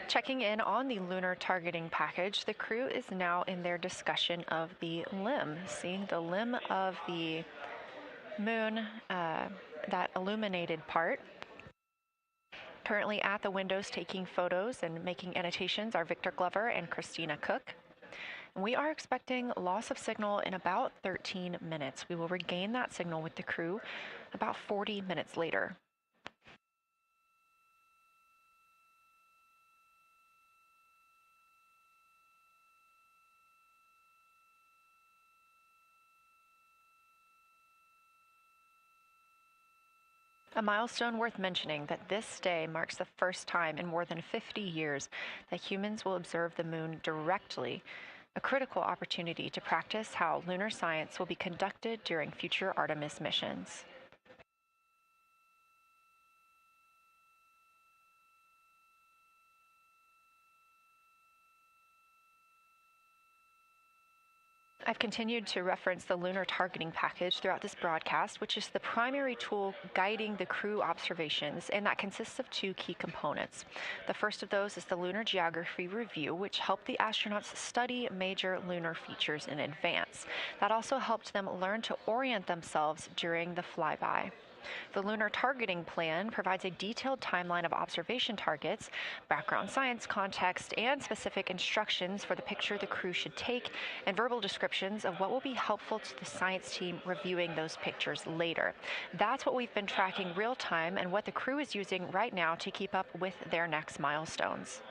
Checking in on the lunar targeting package, the crew is now in their discussion of the limb, seeing the limb of the moon, that illuminated part. Currently at the windows taking photos and making annotations are Victor Glover and Christina Cook. And we are expecting loss of signal in about 13 minutes. We will regain that signal with the crew about 40 minutes later. A milestone worth mentioning that this day marks the first time in more than 50 years that humans will observe the moon directly, a critical opportunity to practice how lunar science will be conducted during future Artemis missions. I've continued to reference the Lunar targeting package throughout this broadcast, which is the primary tool guiding the crew observations, and that consists of two key components. The first of those is the Lunar Geography Review, which helped the astronauts study major lunar features in advance. That also helped them learn to orient themselves during the flyby. The Lunar Targeting Plan provides a detailed timeline of observation targets, background science context, and specific instructions for the picture the crew should take, and verbal descriptions of what will be helpful to the science team reviewing those pictures later. That's what we've been tracking real time and what the crew is using right now to keep up with their next milestones.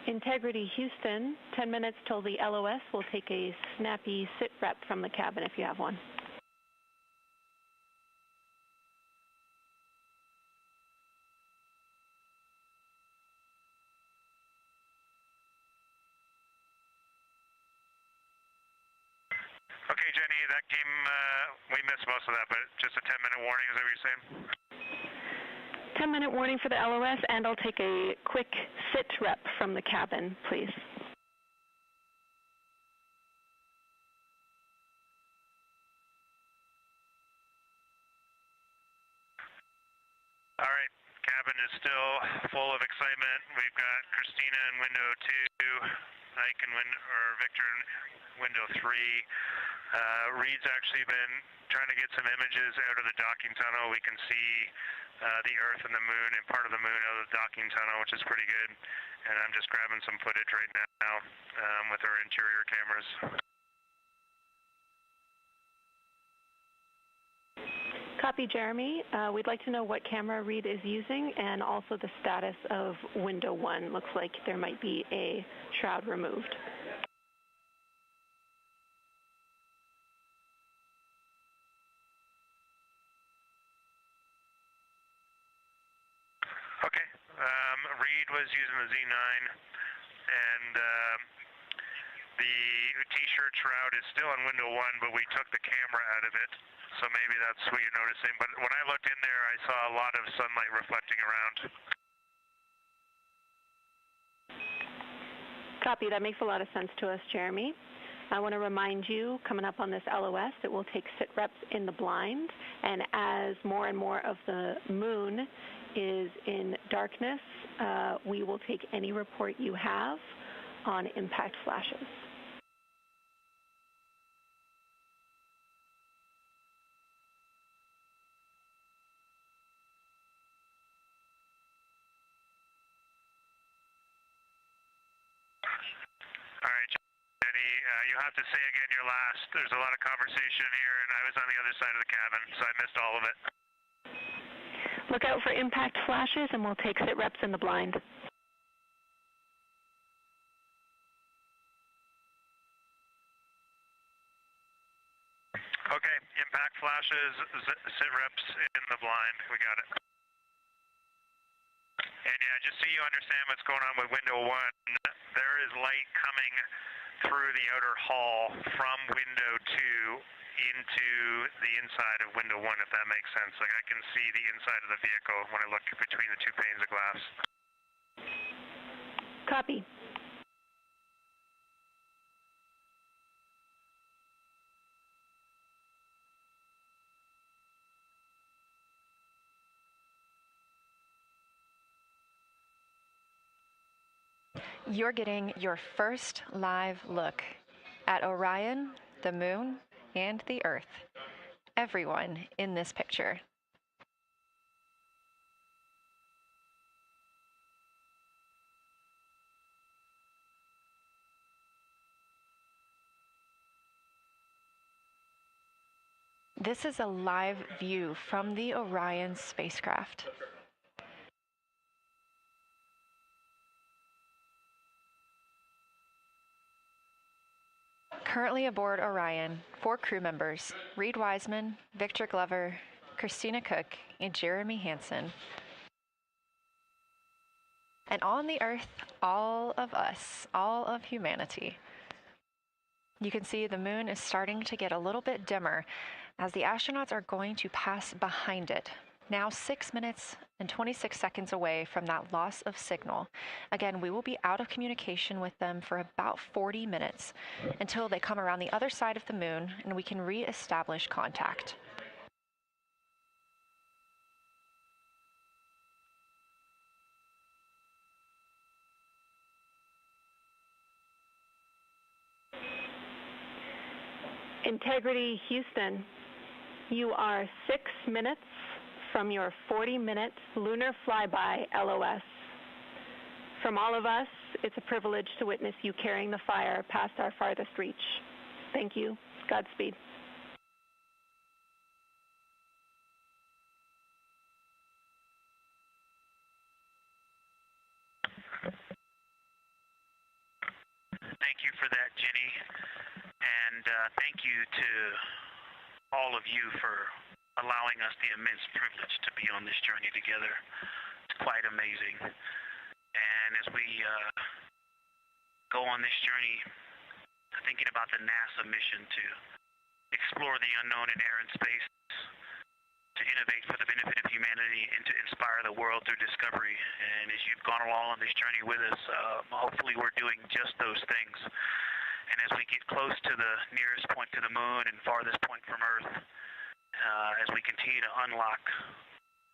Integrity Houston, 10 minutes till the LOS. We'll take a snappy sit rep from the cabin if you have one. Okay, Jenny, that came, we missed most of that, but just a 10-minute warning, is that what you're saying? 10-minute warning for the LOS, and I'll take a quick sit rep from the cabin, please. All right, cabin is still full of excitement. We've got Christina in window 2, Ike in Victor in window 3. Reed's actually been trying to get some images out of the docking tunnel. We can see the Earth and the Moon and part of the Moon out of the docking tunnel, which is pretty good. And I'm just grabbing some footage right now with our interior cameras. Copy, Jeremy. We'd like to know what camera Reed is using and also the status of window 1. Looks like there might be a shroud removed. Okay. Reed was using the Z9, and the T-shirt shroud is still on window 1, but we took the camera out of it. So maybe that's what you're noticing. But when I looked in there, I saw a lot of sunlight reflecting around. Copy. That makes a lot of sense to us, Jeremy. I want to remind you, coming up on this LOS, that we'll take sit reps in the blind. And as more and more of the Moon is in darkness, we will take any report you have on impact flashes. All right, Jenny, you'll have to say again your last. There's a lot of conversation here, and I was on the other side of the cabin, so I missed all of it. Look out for impact flashes, and we'll take sit reps in the blind. Okay, impact flashes, sit reps in the blind. We got it. And yeah, just so you understand what's going on with window 1, there is light coming through the outer hall from window 2 into the inside of window 1, if that makes sense. Like I can see the inside of the vehicle when I look between the two panes of glass. Copy. You're getting your first live look at Orion, the Moon, and the Earth. Everyone in this picture. This is a live view from the Orion spacecraft. Currently aboard Orion, 4 crew members, Reed Wiseman, Victor Glover, Christina Cook, and Jeremy Hansen. And on the Earth, all of us, all of humanity. You can see the moon is starting to get a little bit dimmer as the astronauts are going to pass behind it. Now 6 minutes and 26 seconds away from that loss of signal. Again, we will be out of communication with them for about 40 minutes until they come around the other side of the moon and we can re-establish contact. Integrity Houston, you are 6 minutes from your 40-minute lunar flyby LOS. From all of us, it's a privilege to witness you carrying the fire past our farthest reach. Thank you. Godspeed. Thank you for that, Jenny. And thank you to all of you for allowing us the immense privilege to be on this journey together. It's quite amazing. And as we go on this journey, thinking about the NASA mission to explore the unknown in air and space, to innovate for the benefit of humanity, and to inspire the world through discovery. And as you've gone along on this journey with us, hopefully we're doing just those things. And as we get close to the nearest point to the moon and farthest point from Earth, as we continue to unlock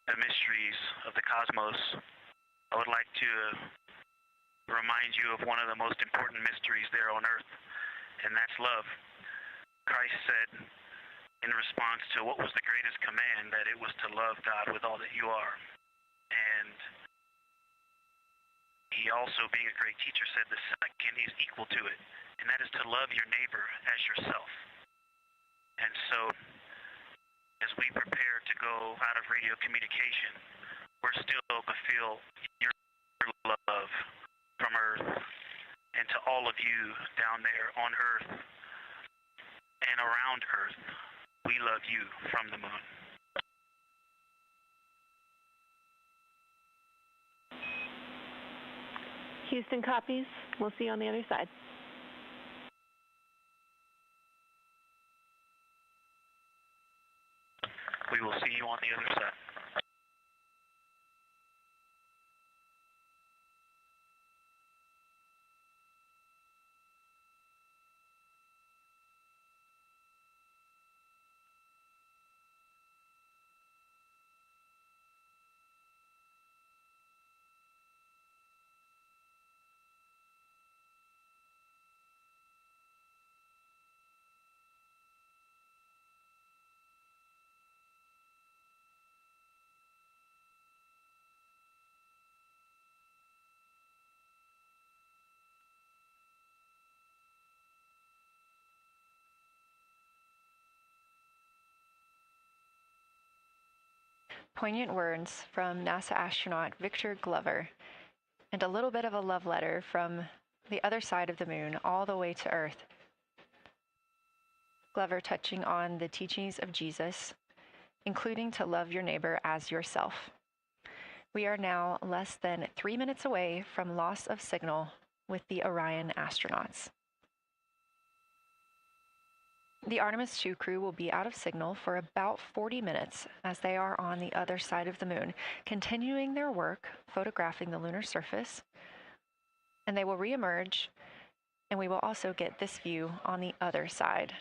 the mysteries of the cosmos, I would like to remind you of one of the most important mysteries there on Earth, and that's love. Christ said in response to what was the greatest command, that it was to love God with all that you are. And he also, being a great teacher, said the second is equal to it, and that is to love your neighbor as yourself. And so, as we prepare to go out of radio communication, we're still to feel your love from Earth, and to all of you down there on Earth and around Earth, we love you from the moon. Houston copies. We'll see you on the other side. We will see you on the other side. Poignant words from NASA astronaut Victor Glover, and a little bit of a love letter from the other side of the moon all the way to Earth. Glover touching on the teachings of Jesus, including to love your neighbor as yourself. We are now less than 3 minutes away from loss of signal with the Orion astronauts. The Artemis II crew will be out of signal for about 40 minutes as they are on the other side of the moon, continuing their work photographing the lunar surface, and they will reemerge, and we will also get this view on the other side.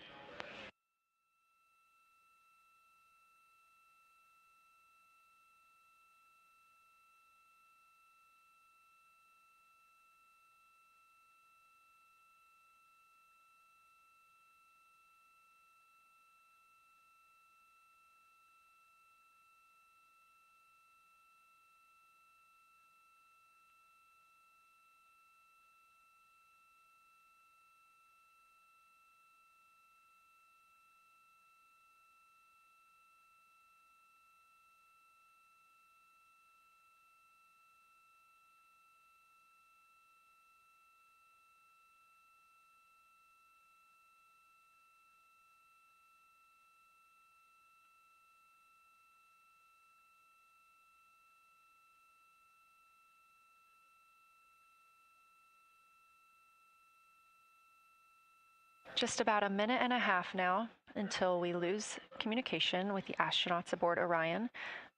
Just about a minute and a half now until we lose communication with the astronauts aboard Orion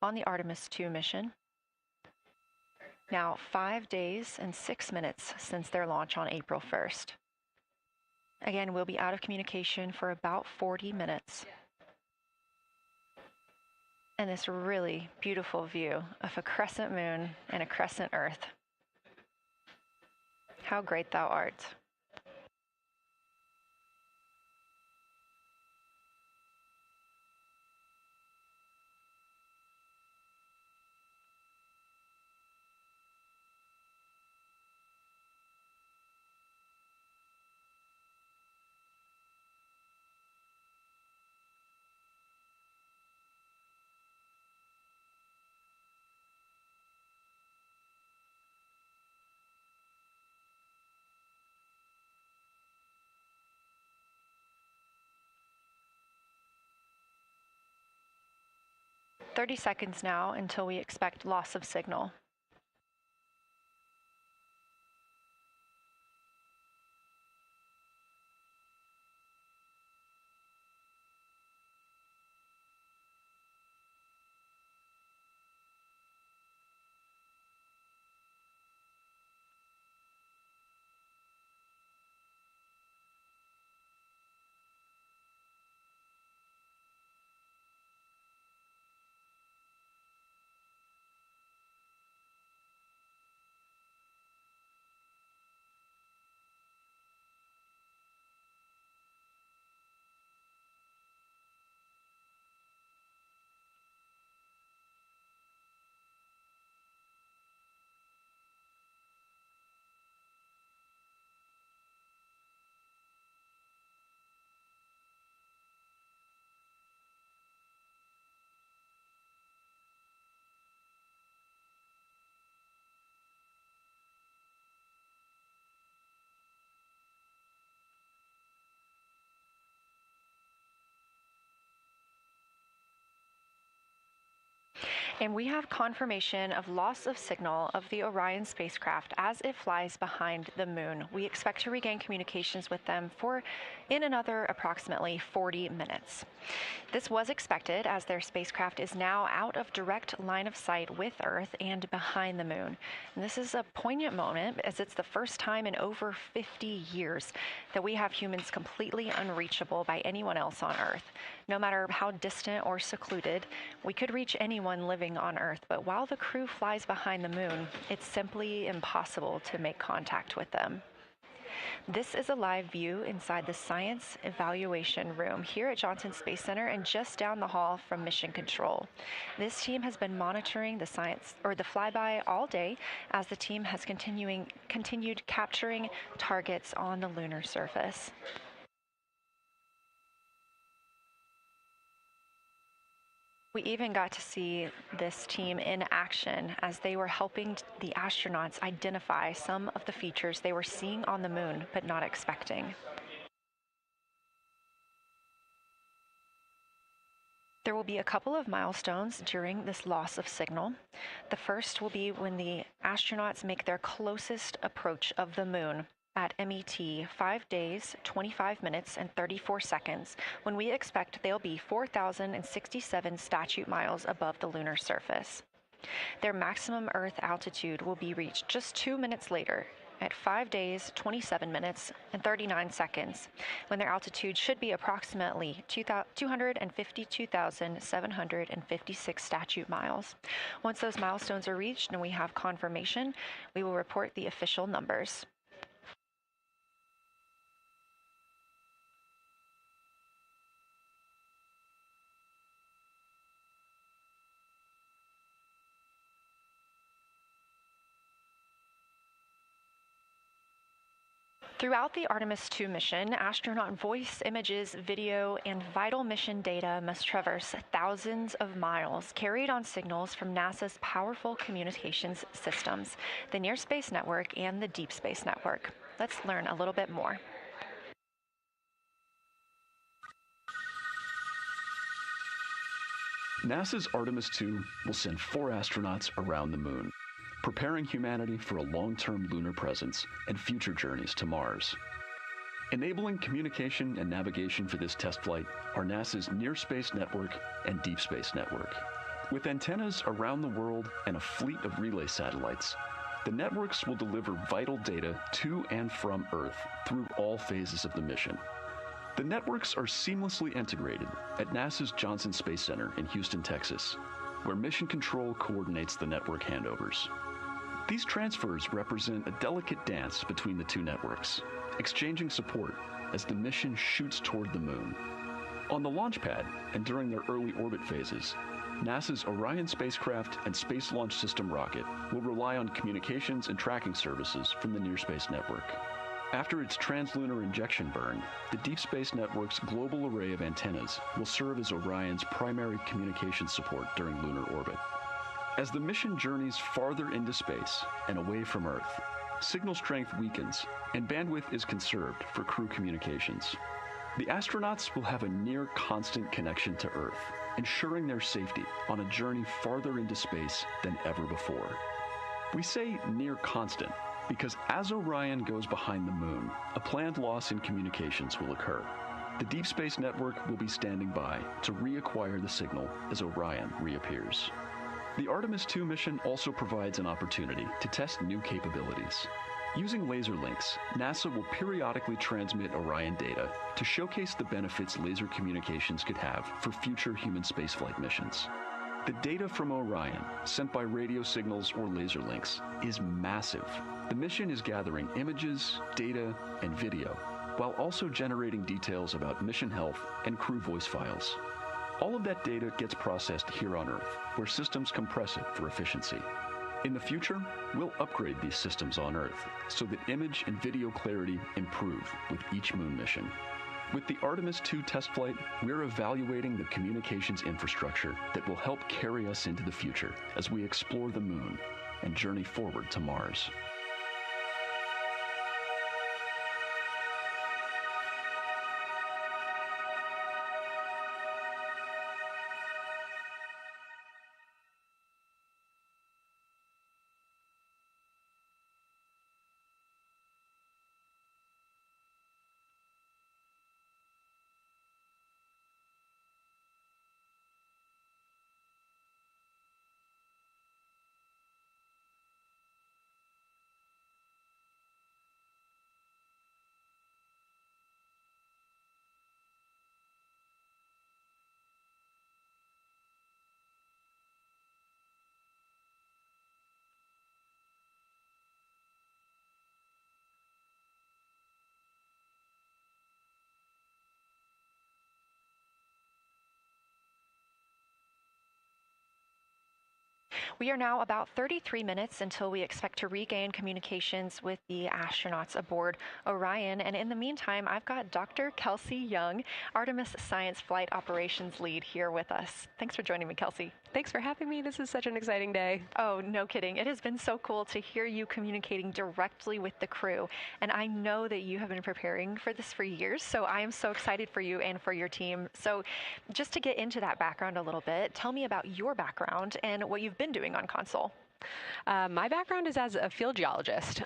on the Artemis II mission. Now 5 days and 6 minutes since their launch on April 1st. Again, we'll be out of communication for about 40 minutes. And this really beautiful view of a crescent moon and a crescent Earth. How great thou art. "30 seconds now until we expect loss of signal. And we have confirmation of loss of signal of the Orion spacecraft as it flies behind the moon. We expect to regain communications with them in another approximately 40 minutes. This was expected as their spacecraft is now out of direct line of sight with Earth and behind the moon. And this is a poignant moment as it's the first time in over 50 years that we have humans completely unreachable by anyone else on Earth. No matter how distant or secluded, we could reach anyone living on Earth, but while the crew flies behind the moon, it's simply impossible to make contact with them. This is a live view inside the Science Evaluation Room here at Johnson Space Center and just down the hall from Mission Control. This team has been monitoring the flyby all day as the team has continued capturing targets on the lunar surface. We even got to see this team in action as they were helping the astronauts identify some of the features they were seeing on the moon but not expecting. There will be a couple of milestones during this loss of signal. The first will be when the astronauts make their closest approach of the moon. at MET 5 days, 25 minutes, and 34 seconds, when we expect they'll be 4,067 statute miles above the lunar surface. Their maximum Earth altitude will be reached just 2 minutes later, at 5 days, 27 minutes, and 39 seconds, when their altitude should be approximately 252,756 statute miles. Once those milestones are reached and we have confirmation, we will report the official numbers. Throughout the Artemis II mission, astronaut voice, images, video, and vital mission data must traverse thousands of miles, carried on signals from NASA's powerful communications systems, the Near Space Network and the Deep Space Network. Let's learn a little bit more. NASA's Artemis II will send 4 astronauts around the moon, preparing humanity for a long-term lunar presence and future journeys to Mars. Enabling communication and navigation for this test flight are NASA's Near Space Network and Deep Space Network. With antennas around the world and a fleet of relay satellites, the networks will deliver vital data to and from Earth through all phases of the mission. The networks are seamlessly integrated at NASA's Johnson Space Center in Houston, Texas, where Mission Control coordinates the network handovers. These transfers represent a delicate dance between the 2 networks, exchanging support as the mission shoots toward the moon. On the launch pad and during their early orbit phases, NASA's Orion spacecraft and Space Launch System rocket will rely on communications and tracking services from the Near Space Network. After its translunar injection burn, the Deep Space Network's global array of antennas will serve as Orion's primary communication support during lunar orbit. As the mission journeys farther into space and away from Earth, signal strength weakens and bandwidth is conserved for crew communications. The astronauts will have a near constant connection to Earth, ensuring their safety on a journey farther into space than ever before. We say near constant because as Orion goes behind the moon, a planned loss in communications will occur. The Deep Space Network will be standing by to reacquire the signal as Orion reappears. The Artemis II mission also provides an opportunity to test new capabilities. Using laser links, NASA will periodically transmit Orion data to showcase the benefits laser communications could have for future human spaceflight missions. The data from Orion, sent by radio signals or laser links, is massive. The mission is gathering images, data, and video, while also generating details about mission health and crew voice files. All of that data gets processed here on Earth, where systems compress it for efficiency. In the future, we'll upgrade these systems on Earth so that image and video clarity improve with each moon mission. With the Artemis II test flight, we're evaluating the communications infrastructure that will help carry us into the future as we explore the moon and journey forward to Mars. We are now about 33 minutes until we expect to regain communications with the astronauts aboard Orion. And in the meantime, I've got Dr. Kelsey Young, Artemis Science Flight Operations Lead, here with us. Thanks for joining me, Kelsey. Thanks for having me. This is such an exciting day. Oh, no kidding. It has been so cool to hear you communicating directly with the crew. And I know that you have been preparing for this for years, so I am so excited for you and for your team. So just to get into that background a little bit, tell me about your background and what you've been doing on console. My background is as a field geologist.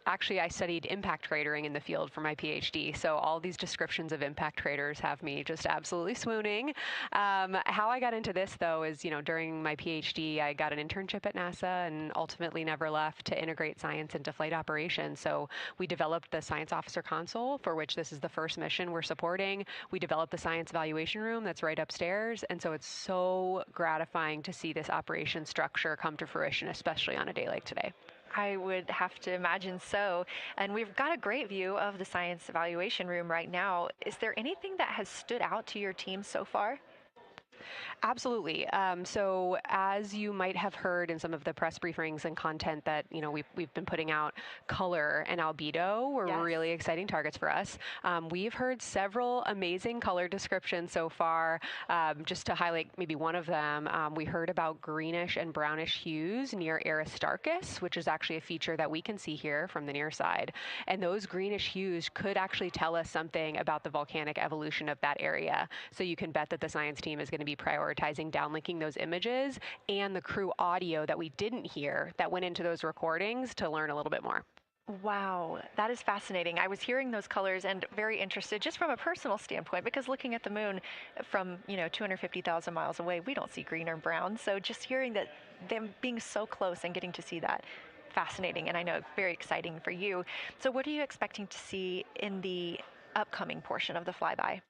Actually, I studied impact cratering in the field for my PhD, so all these descriptions of impact craters have me just absolutely swooning. How I got into this, though, is, during my PhD, I got an internship at NASA and ultimately never left to integrate science into flight operations. So we developed the Science Officer Console, for which this is the first mission we're supporting. We developed the Science Evaluation Room that's right upstairs, and so it's so gratifying to see this operation structure come to fruition, especially on a day like today. I would have to imagine so. And we've got a great view of the Science Evaluation Room right now. Is there anything that has stood out to your team so far? Absolutely. So as you might have heard in some of the press briefings and content that, we've been putting out, color and albedo were really exciting targets for us. We've heard several amazing color descriptions so far. Just to highlight maybe one of them, we heard about greenish and brownish hues near Aristarchus, which is actually a feature that we can see here from the near side. And those greenish hues could actually tell us something about the volcanic evolution of that area. So you can bet that the science team is going to be prioritizing downlinking those images and the crew audio that we didn't hear that went into those recordings to learn a little bit more. Wow, that is fascinating. I was hearing those colors and very interested just from a personal standpoint, because looking at the moon from, 250,000 miles away, we don't see green or brown. So just hearing that, them being so close and getting to see that, fascinating, and I know very exciting for you. So what are you expecting to see in the upcoming portion of the flyby?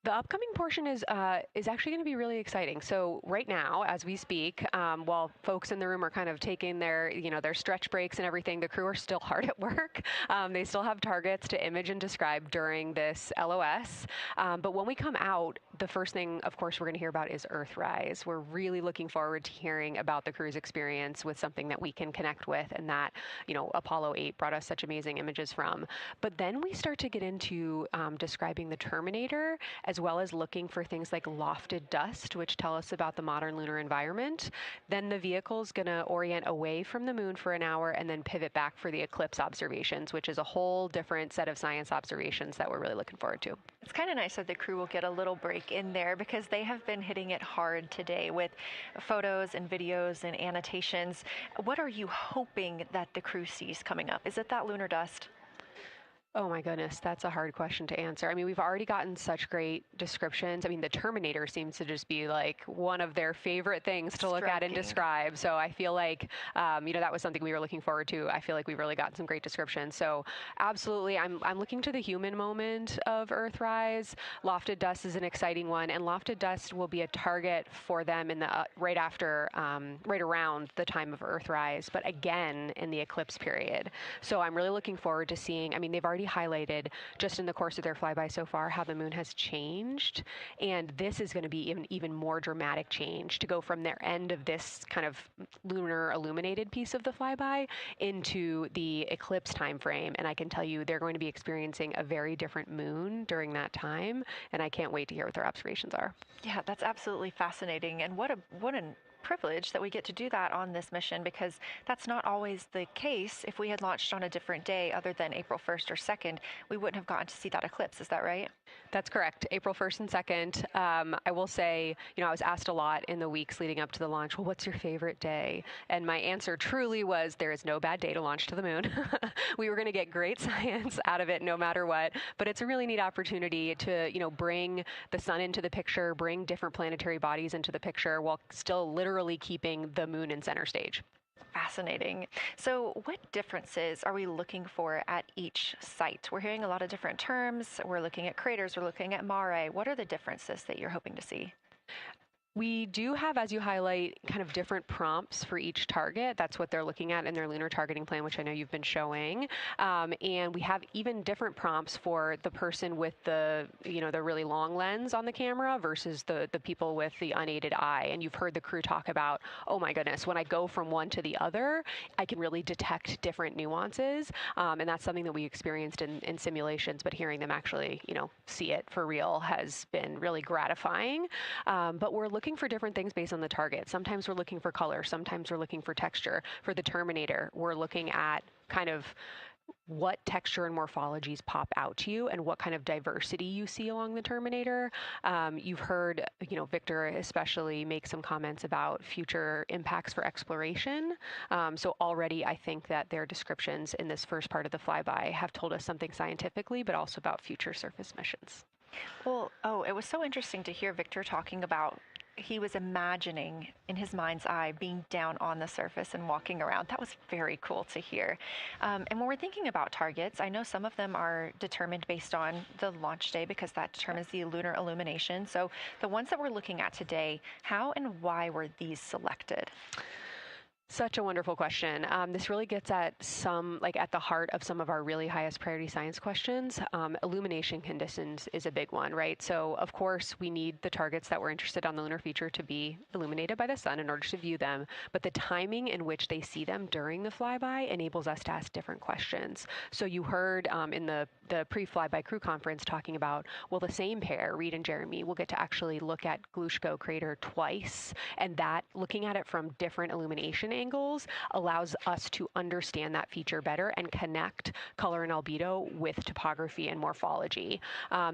The upcoming portion is actually going to be really exciting. So right now, as we speak, while folks in the room are kind of taking their, their stretch breaks and everything, the crew are still hard at work. They still have targets to image and describe during this LOS. But when we come out, the first thing, of course, we're going to hear about is Earthrise. We're really looking forward to hearing about the crew's experience with something that we can connect with and that, Apollo 8 brought us such amazing images from. But then we start to get into describing the Terminator, as well as looking for things like lofted dust, which tell us about the modern lunar environment. Then the vehicle's going to orient away from the moon for an hour and then pivot back for the eclipse observations, which is a whole different set of science observations that we're really looking forward to. It's kind of nice that the crew will get a little break in there, because they have been hitting it hard today with photos and videos and annotations. What are you hoping that the crew sees coming up? Is it that lunar dust? Oh my goodness, that's a hard question to answer. I mean, we've already gotten such great descriptions. I mean, the Terminator seems to just be like one of their favorite things to look at and describe. So I feel like, that was something we were looking forward to. I feel like we've really gotten some great descriptions. So absolutely, I'm looking to the human moment of Earthrise. Lofted dust is an exciting one, and lofted dust will be a target for them in the right around the time of Earthrise, but again in the eclipse period. So I'm really looking forward to seeing. I mean, they've already highlighted just in the course of their flyby so far how the moon has changed, and this is going to be even more dramatic change to go from their end of this kind of lunar illuminated piece of the flyby into the eclipse time frame. And I can tell you they're going to be experiencing a very different moon during that time, and I can't wait to hear what their observations are. Yeah, that's absolutely fascinating, and what an privilege that we get to do that on this mission, because that's not always the case. If we had launched on a different day other than April 1st or 2nd, we wouldn't have gotten to see that eclipse. Is that right? That's correct. April 1st and 2nd. I will say, I was asked a lot in the weeks leading up to the launch, well, what's your favorite day? And my answer truly was, there is no bad day to launch to the moon. We were going to get great science out of it no matter what, but it's a really neat opportunity to, bring the sun into the picture, bring different planetary bodies into the picture while still literally keeping the moon in center stage. Fascinating. So what differences are we looking for at each site? We're hearing a lot of different terms. We're looking at craters. We're looking at mare. What are the differences that you're hoping to see? We do have, as you highlight, kind of different prompts for each target. That's what they're looking at in their lunar targeting plan, which I know you've been showing. And we have even different prompts for the person with the, the really long lens on the camera versus the people with the unaided eye. And you've heard the crew talk about, oh my goodness, when I go from one to the other, I can really detect different nuances. And that's something that we experienced in simulations, but hearing them actually, see it for real has been really gratifying. But we're looking for different things based on the target. Sometimes we're looking for color. Sometimes we're looking for texture. For the Terminator, we're looking at kind of what texture and morphologies pop out to you and what kind of diversity you see along the Terminator. You've heard, Victor especially make some comments about future impacts for exploration. So already I think that their descriptions in this first part of the flyby have told us something scientifically, but also about future surface missions. Well, it was so interesting to hear Victor talking about he was imagining in his mind's eye being down on the surface and walking around. That was very cool to hear. And when we're thinking about targets, I know some of them are determined based on the launch day because that determines the lunar illumination. So the ones that we're looking at today, how and why were these selected? Such a wonderful question. This really gets at at the heart of some of our really highest priority science questions. Illumination conditions is a big one, right? So, of course, we need the targets that we're interested on the lunar feature to be illuminated by the sun in order to view them. But the timing in which they see them during the flyby enables us to ask different questions. So you heard in the pre-flyby crew conference talking about, well, the same pair, Reed and Jeremy, will get to actually look at Glushko crater twice. And that, looking at it from different illumination angles, allows us to understand that feature better and connect color and albedo with topography and morphology.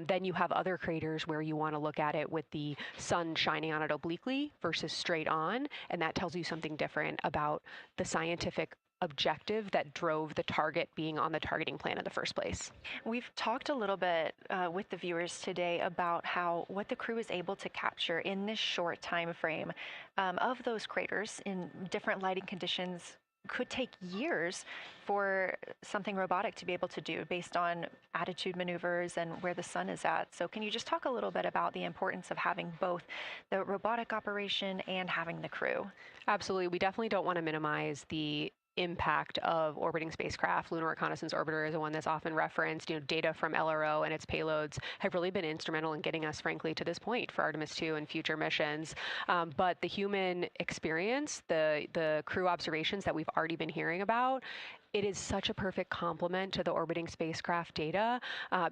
Then you have other craters where you want to look at it with the sun shining on it obliquely versus straight on, and that tells you something different about the scientific objective that drove the target being on the targeting plan in the first place. We've talked a little bit with the viewers today about what the crew is able to capture in this short time frame of those craters in different lighting conditions. Could take years for something robotic to be able to do based on attitude maneuvers and where the sun is at. So can you just talk a little bit about the importance of having both the robotic operation and having the crew? Absolutely. We definitely don't want to minimize the impact of orbiting spacecraft. Lunar Reconnaissance Orbiter is the one that's often referenced. Data from LRO and its payloads have really been instrumental in getting us, frankly, to this point for Artemis II and future missions. But the human experience, the crew observations that we've already been hearing about, it is such a perfect complement to the orbiting spacecraft data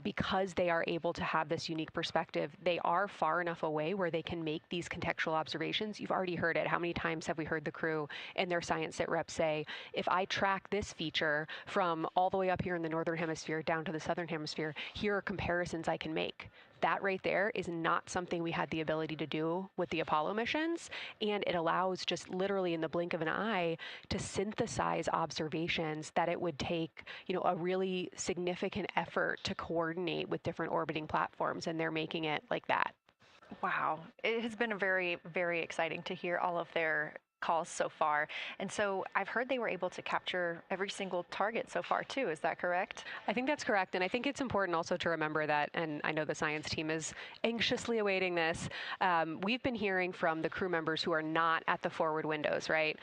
because they are able to have this unique perspective. They are far enough away where they can make these contextual observations. You've already heard it. How many times have we heard the crew and their science sit reps say, if I track this feature from all the way up here in the northern hemisphere down to the southern hemisphere, here are comparisons I can make. That right there is not something we had the ability to do with the Apollo missions, and it allows just literally in the blink of an eye to synthesize observations that it would take, a really significant effort to coordinate with different orbiting platforms, and they're making it like that. Wow. It has been very, very exciting to hear all of their calls so far. And so I've heard they were able to capture every single target so far too. Is that correct? I think that's correct. And I think it's important also to remember that, and I know the science team is anxiously awaiting this, we've been hearing from the crew members who are not at the forward windows, right?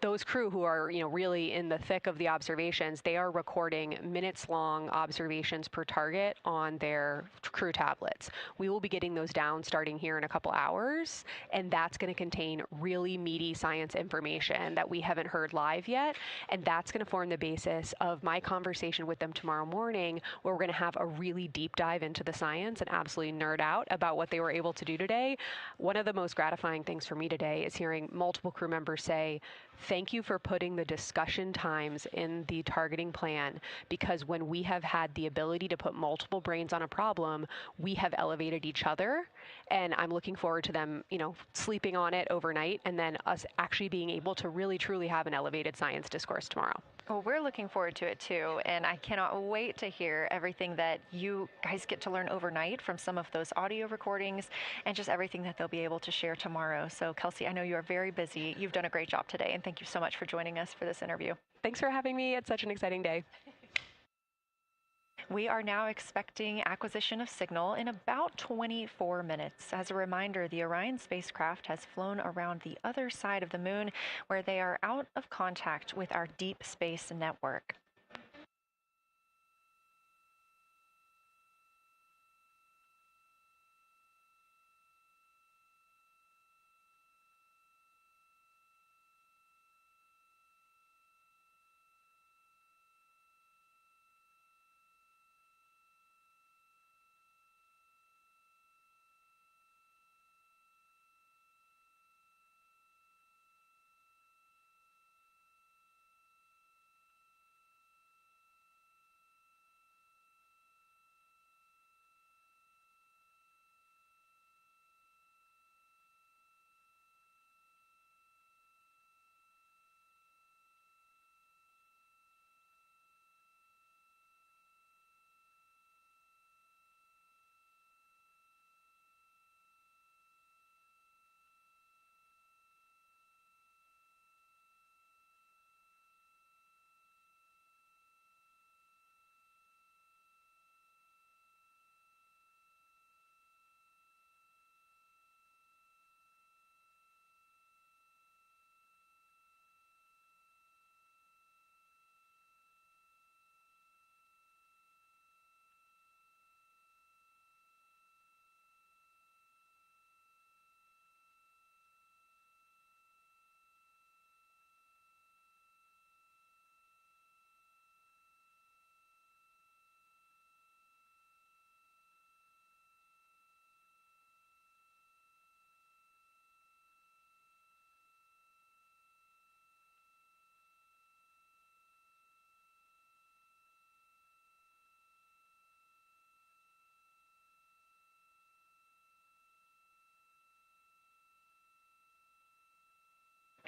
Those crew who are, really in the thick of the observations, they are recording minutes-long observations per target on their crew tablets. We will be getting those down starting here in a couple hours, and that's going to contain really meaty science information that we haven't heard live yet, and that's going to form the basis of my conversation with them tomorrow morning, where we're going to have a really deep dive into the science and absolutely nerd out about what they were able to do today. One of the most gratifying things for me today is hearing multiple crew members say, thank you for putting the discussion times in the targeting plan, because when we have had the ability to put multiple brains on a problem, we have elevated each other. And I'm looking forward to them, sleeping on it overnight and then us actually being able to really, truly have an elevated science discourse tomorrow. Well, we're looking forward to it too, and I cannot wait to hear everything that you guys get to learn overnight from some of those audio recordings and just everything that they'll be able to share tomorrow. So, Kelsey, I know you are very busy. You've done a great job today, and thank you so much for joining us for this interview. Thanks for having me. It's such an exciting day. We are now expecting acquisition of signal in about 24 minutes. As a reminder, the Orion spacecraft has flown around the other side of the moon, where they are out of contact with our deep space network.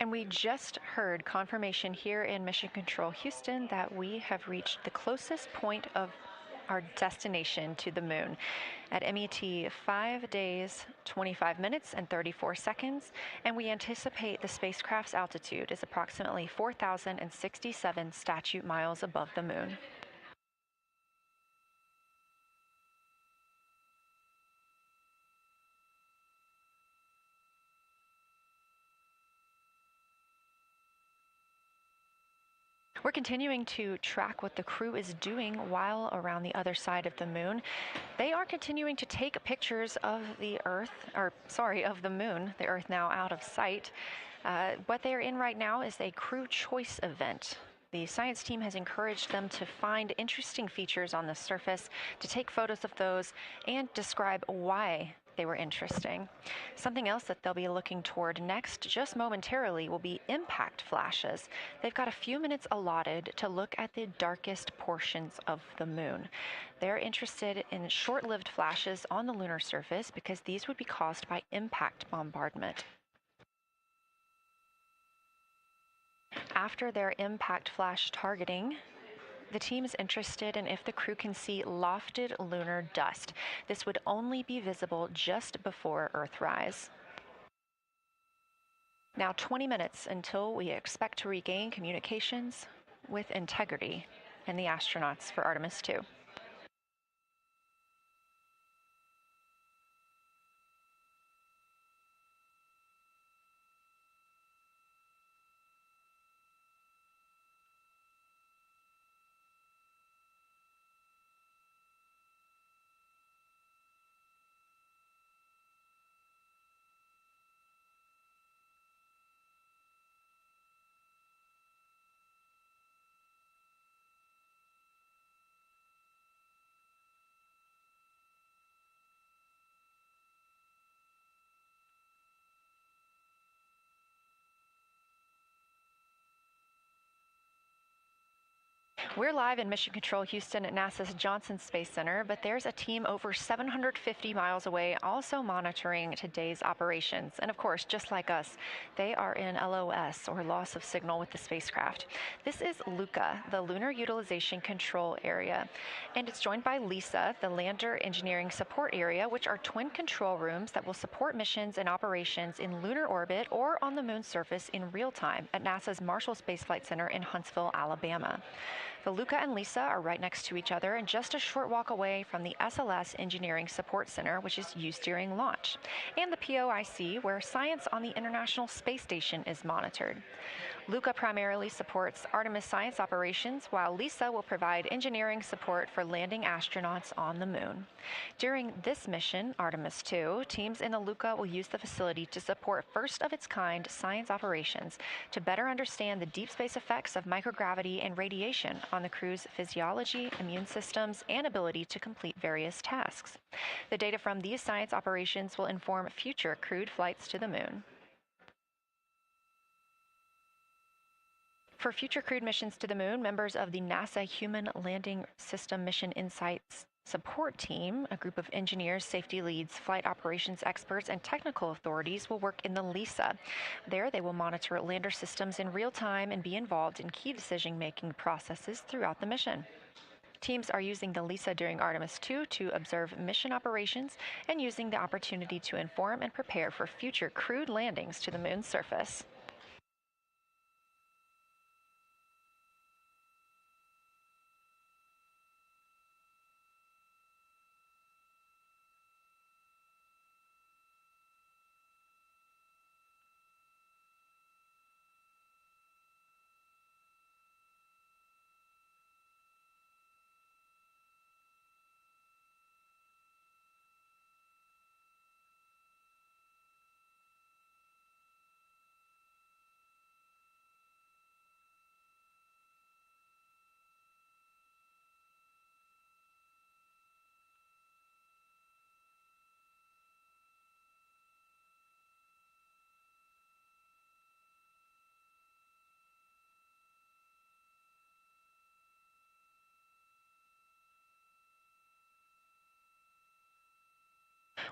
And we just heard confirmation here in Mission Control Houston that we have reached the closest point of our destination to the moon at MET 5 days, 25 minutes, and 34 seconds, and we anticipate the spacecraft's altitude is approximately 4,067 statute miles above the moon. We're continuing to track what the crew is doing while around the other side of the moon. They are continuing to take pictures of the of the moon, the Earth now out of sight. What they're in right now is a crew choice event. The science team has encouraged them to find interesting features on the surface, to take photos of those, and describe why they were interesting. Something else that they'll be looking toward next, just momentarily, will be impact flashes. They've got a few minutes allotted to look at the darkest portions of the moon. They're interested in short-lived flashes on the lunar surface because these would be caused by impact bombardment. After their impact flash targeting, the team is interested in if the crew can see lofted lunar dust. This would only be visible just before Earthrise. Now 20 minutes until we expect to regain communications with integrity and the astronauts for Artemis II. We're live in Mission Control Houston at NASA's Johnson Space Center, but there's a team over 750 miles away also monitoring today's operations. And of course, just like us, they are in LOS, or loss of signal, with the spacecraft. This is LUCA, the Lunar Utilization Control Area, and it's joined by LISA, the Lander Engineering Support Area, which are twin control rooms that will support missions and operations in lunar orbit or on the moon's surface in real time at NASA's Marshall Space Flight Center in Huntsville, Alabama. The LUCA and LISA are right next to each other and just a short walk away from the SLS Engineering Support Center, which is used during launch, and the POIC, where science on the International Space Station is monitored. LUCA primarily supports Artemis science operations, while LISA will provide engineering support for landing astronauts on the moon. During this mission, Artemis II, teams in the LUCA will use the facility to support first-of-its-kind science operations to better understand the deep space effects of microgravity and radiation on the crew's physiology, immune systems, and ability to complete various tasks. The data from these science operations will inform future crewed flights to the moon. For future crewed missions to the moon, members of the NASA Human Landing System Mission Insights Support Team, a group of engineers, safety leads, flight operations experts, and technical authorities, will work in the LISA. There, they will monitor lander systems in real time and be involved in key decision-making processes throughout the mission. Teams are using the LISA during Artemis II to observe mission operations and using the opportunity to inform and prepare for future crewed landings to the moon's surface.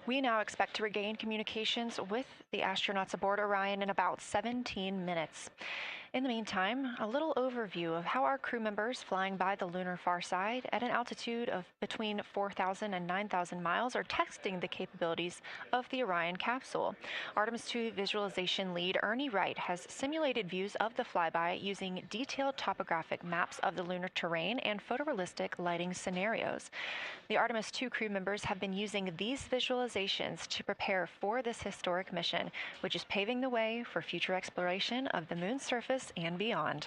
We now expect to regain communications with the astronauts aboard Orion in about 17 minutes. In the meantime, a little overview of how our crew members flying by the lunar far side at an altitude of between 4,000 and 9,000 miles are testing the capabilities of the Orion capsule. Artemis II visualization lead Ernie Wright has simulated views of the flyby using detailed topographic maps of the lunar terrain and photorealistic lighting scenarios. The Artemis II crew members have been using these visualizations to prepare for this historic mission, which is paving the way for future exploration of the moon's surface and beyond.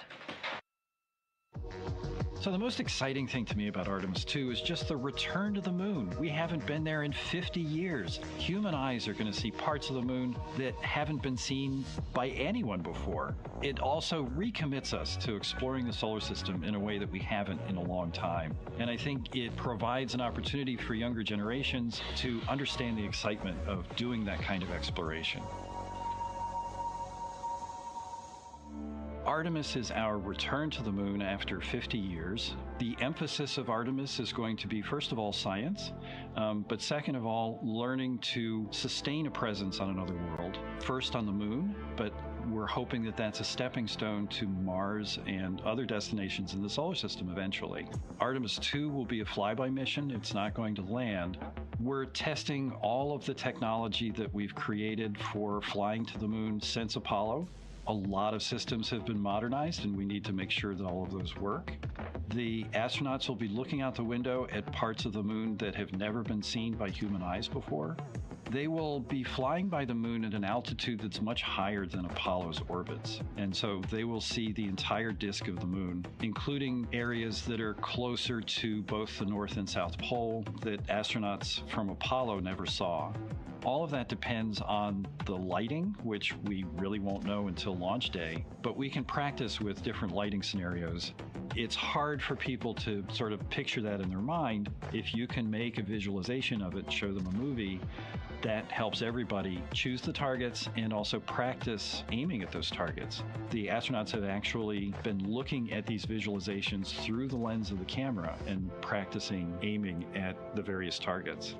So the most exciting thing to me about Artemis II is just the return to the moon. We haven't been there in 50 years. Human eyes are going to see parts of the moon that haven't been seen by anyone before. It also recommits us to exploring the solar system in a way that we haven't in a long time. And I think it provides an opportunity for younger generations to understand the excitement of doing that kind of exploration. Artemis is our return to the moon after 50 years. The emphasis of Artemis is going to be, first of all, science, but second of all, learning to sustain a presence on another world. First on the moon, but we're hoping that that's a stepping stone to Mars and other destinations in the solar system eventually. Artemis II will be a flyby mission. It's not going to land. We're testing all of the technology that we've created for flying to the moon since Apollo. A lot of systems have been modernized, and we need to make sure that all of those work. The astronauts will be looking out the window at parts of the moon that have never been seen by human eyes before. They will be flying by the moon at an altitude that's much higher than Apollo's orbits. And so they will see the entire disk of the moon, including areas that are closer to both the North and South Pole that astronauts from Apollo never saw. All of that depends on the lighting, which we really won't know until launch day, but we can practice with different lighting scenarios. It's hard for people to sort of picture that in their mind. If you can make a visualization of it, show them a movie, that helps everybody choose the targets and also practice aiming at those targets. The astronauts have actually been looking at these visualizations through the lens of the camera and practicing aiming at the various targets.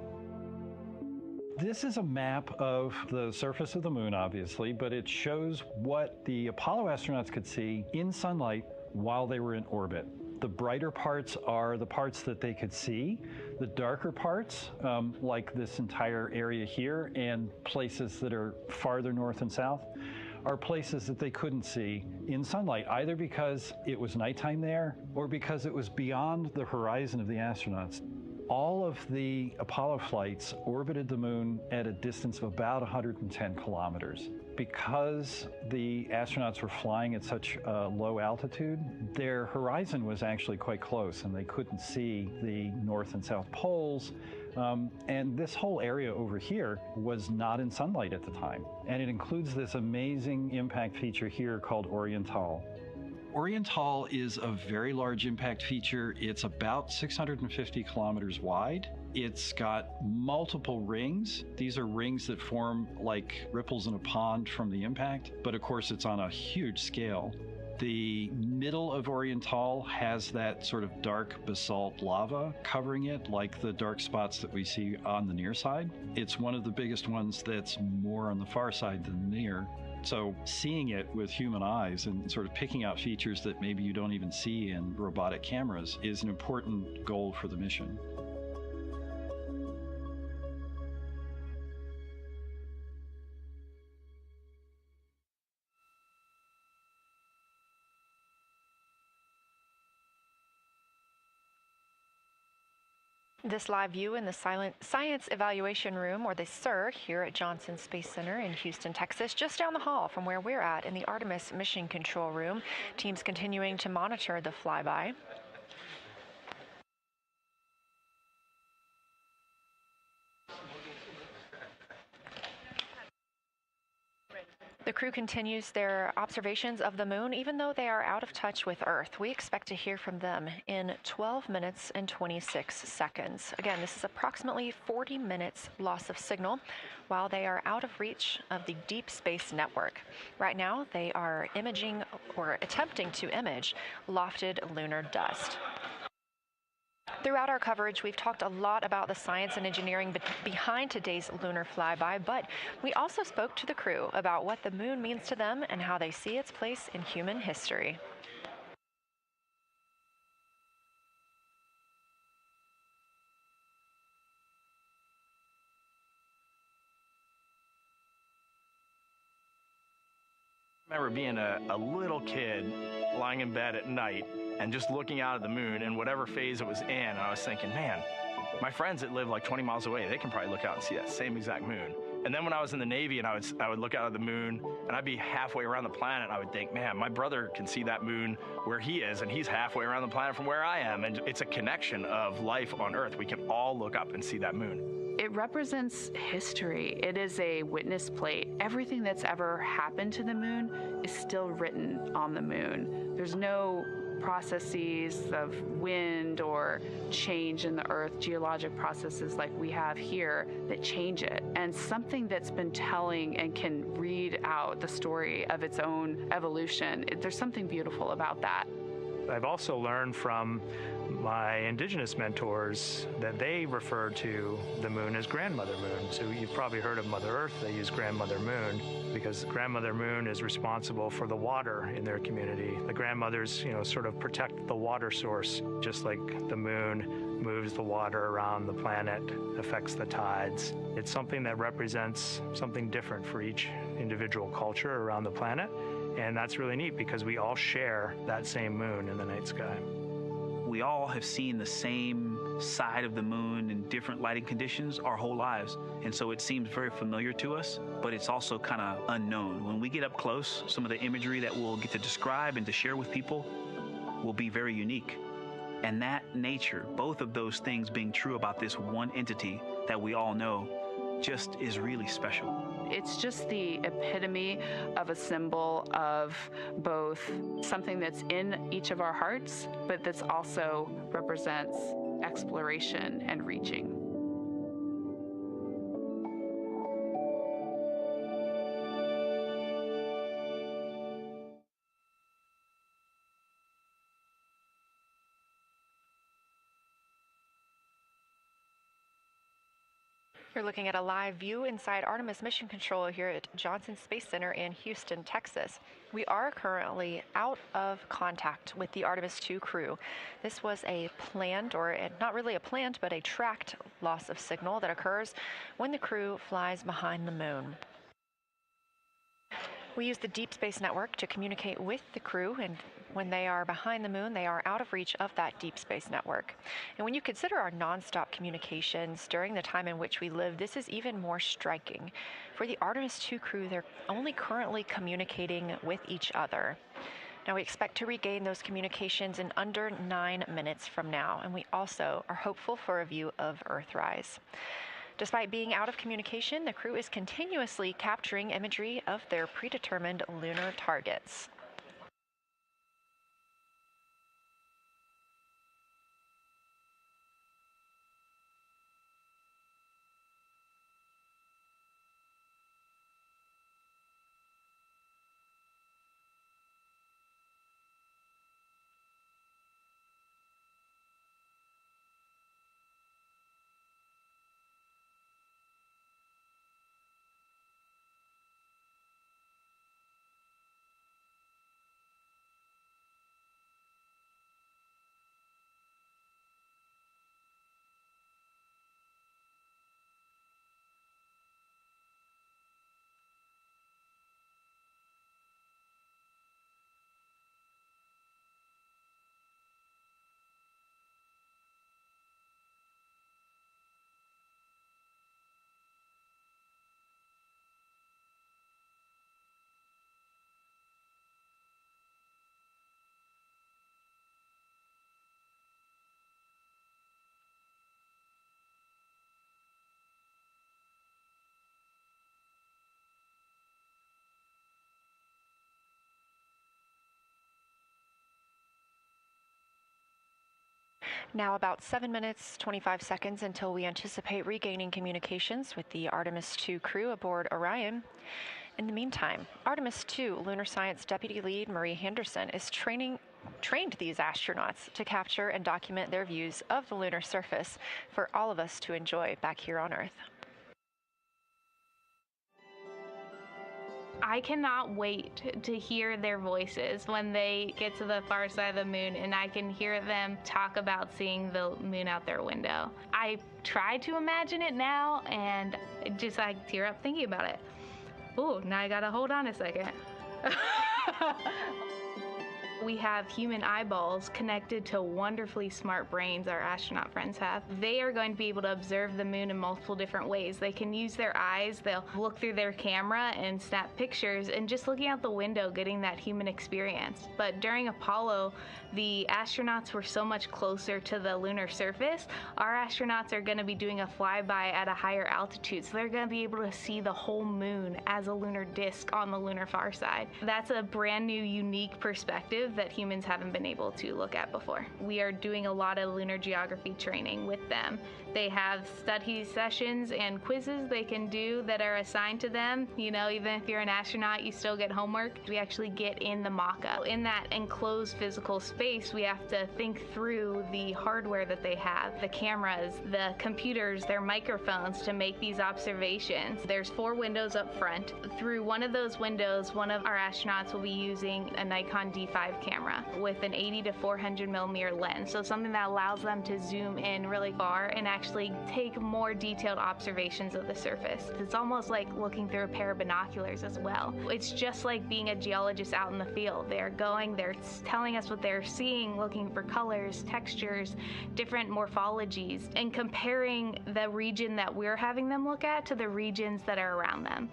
This is a map of the surface of the moon, obviously, but it shows what the Apollo astronauts could see in sunlight while they were in orbit. The brighter parts are the parts that they could see. The darker parts, like this entire area here and places that are farther north and south, are places that they couldn't see in sunlight, either because it was nighttime there or because it was beyond the horizon of the astronauts. All of the Apollo flights orbited the moon at a distance of about 110 kilometers. Because the astronauts were flying at such a low altitude, their horizon was actually quite close, and they couldn't see the North and South poles. And this whole area over here was not in sunlight at the time. And it includes this amazing impact feature here called Oriental. Oriental is a very large impact feature. It's about 650 kilometers wide. It's got multiple rings. These are rings that form like ripples in a pond from the impact, but of course it's on a huge scale. The middle of Oriental has that sort of dark basalt lava covering it, like the dark spots that we see on the near side. It's one of the biggest ones that's more on the far side than the near. So seeing it with human eyes and sort of picking out features that maybe you don't even see in robotic cameras is an important goal for the mission. This live view in the Science Evaluation Room, or the SIR, here at Johnson Space Center in Houston, Texas, just down the hall from where we're at in the Artemis Mission Control Room. Teams continuing to monitor the flyby. The crew continues their observations of the moon, even though they are out of touch with Earth. We expect to hear from them in 12 minutes and 26 seconds. Again, this is approximately 40 minutes loss of signal while they are out of reach of the deep space network. Right now, they are imaging or attempting to image lofted lunar dust. Throughout our coverage, we've talked a lot about the science and engineering behind today's lunar flyby, but we also spoke to the crew about what the moon means to them and how they see its place in human history. I remember being a little kid lying in bed at night and just looking out at the moon in whatever phase it was in, and I was thinking, man, my friends that live like 20 miles away, they can probably look out and see that same exact moon. And then when I was in the Navy and I would look out at the moon and I'd be halfway around the planet, I would think, man, my brother can see that moon where he is and he's halfway around the planet from where I am. And it's a connection of life on Earth. We can all look up and see that moon. It represents history. It is a witness plate. Everything that's ever happened to the moon is still written on the moon. There's no processes of wind or change in the Earth, geologic processes like we have here that change it. And something that's been telling and can read out the story of its own evolution, there's something beautiful about that. I've also learned from my indigenous mentors that they refer to the moon as grandmother moon. So you've probably heard of Mother Earth. They use grandmother moon because grandmother moon is responsible for the water in their community. The grandmothers, sort of protect the water source, just like the moon moves the water around the planet, affects the tides. It's something that represents something different for each individual culture around the planet. And that's really neat because we all share that same moon in the night sky. We all have seen the same side of the moon in different lighting conditions our whole lives. And so it seems very familiar to us, but it's also kind of unknown. When we get up close, some of the imagery that we'll get to describe and to share with people will be very unique. And that nature, both of those things being true about this one entity that we all know, just is really special. It's just the epitome of a symbol of both something that's in each of our hearts, but that's also represents exploration and reaching. You're looking at a live view inside Artemis Mission Control here at Johnson Space Center in Houston, Texas. We are currently out of contact with the Artemis II crew. This was a planned, or not really a planned, but a tracked loss of signal that occurs when the crew flies behind the moon. We use the Deep Space Network to communicate with the crew, and when they are behind the moon, they are out of reach of that Deep Space Network. And when you consider our nonstop communications during the time in which we live, this is even more striking. For the Artemis II crew, they're only currently communicating with each other. Now, we expect to regain those communications in under 9 minutes from now, and we also are hopeful for a view of Earthrise. Despite being out of communication, the crew is continuously capturing imagery of their predetermined lunar targets. Now about 7 minutes, 25 seconds until we anticipate regaining communications with the Artemis II crew aboard Orion. In the meantime, Artemis II Lunar Science Deputy Lead Marie Henderson is training trained these astronauts to capture and document their views of the lunar surface for all of us to enjoy back here on Earth. I cannot wait to hear their voices when they get to the far side of the moon and I can hear them talk about seeing the moon out their window. I try to imagine it now and I tear up thinking about it. Ooh, now I gotta hold on a second. We have human eyeballs connected to wonderfully smart brains our astronaut friends have. They are going to be able to observe the moon in multiple different ways. They can use their eyes, they'll look through their camera and snap pictures, and just looking out the window getting that human experience. But during Apollo, the astronauts were so much closer to the lunar surface. Our astronauts are going to be doing a flyby at a higher altitude, so they're going to be able to see the whole moon as a lunar disk on the lunar far side. That's a brand new, unique perspective that humans haven't been able to look at before. We are doing a lot of lunar geography training with them. They have study sessions and quizzes they can do that are assigned to them. You know, even if you're an astronaut, you still get homework. We actually get in the mock-up. In that enclosed physical space, we have to think through the hardware that they have, the cameras, the computers, their microphones to make these observations. There's 4 windows up front. Through one of those windows, one of our astronauts will be using a Nikon D5 camera with an 80 to 400 millimeter lens, so something that allows them to zoom in really far and actually take more detailed observations of the surface. It's almost like looking through a pair of binoculars as well. It's just like being a geologist out in the field. They're telling us what they're seeing, looking for colors, textures, different morphologies, and comparing the region that we're having them look at to the regions that are around them.